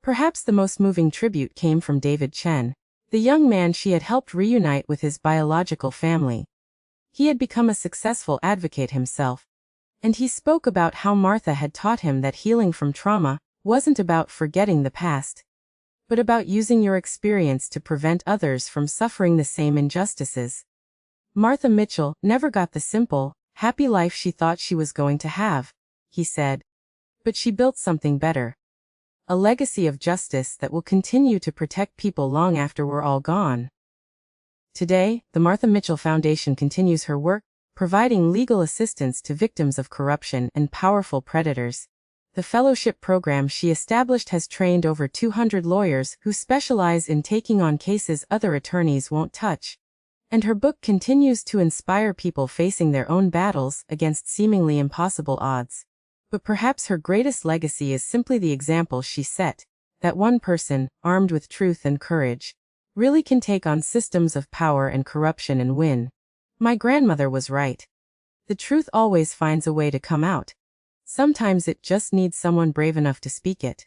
Perhaps the most moving tribute came from David Chen, the young man she had helped reunite with his biological family. He had become a successful advocate himself, and he spoke about how Martha had taught him that healing from trauma wasn't about forgetting the past, but about using your experience to prevent others from suffering the same injustices. Martha Mitchell never got the simple, happy life she thought she was going to have, he said. But she built something better. A legacy of justice that will continue to protect people long after we're all gone. Today, the Martha Mitchell Foundation continues her work, providing legal assistance to victims of corruption and powerful predators. The fellowship program she established has trained over 200 lawyers who specialize in taking on cases other attorneys won't touch. And her book continues to inspire people facing their own battles against seemingly impossible odds. But perhaps her greatest legacy is simply the example she set, that one person, armed with truth and courage, really can take on systems of power and corruption and win. My grandmother was right. The truth always finds a way to come out. Sometimes it just needs someone brave enough to speak it.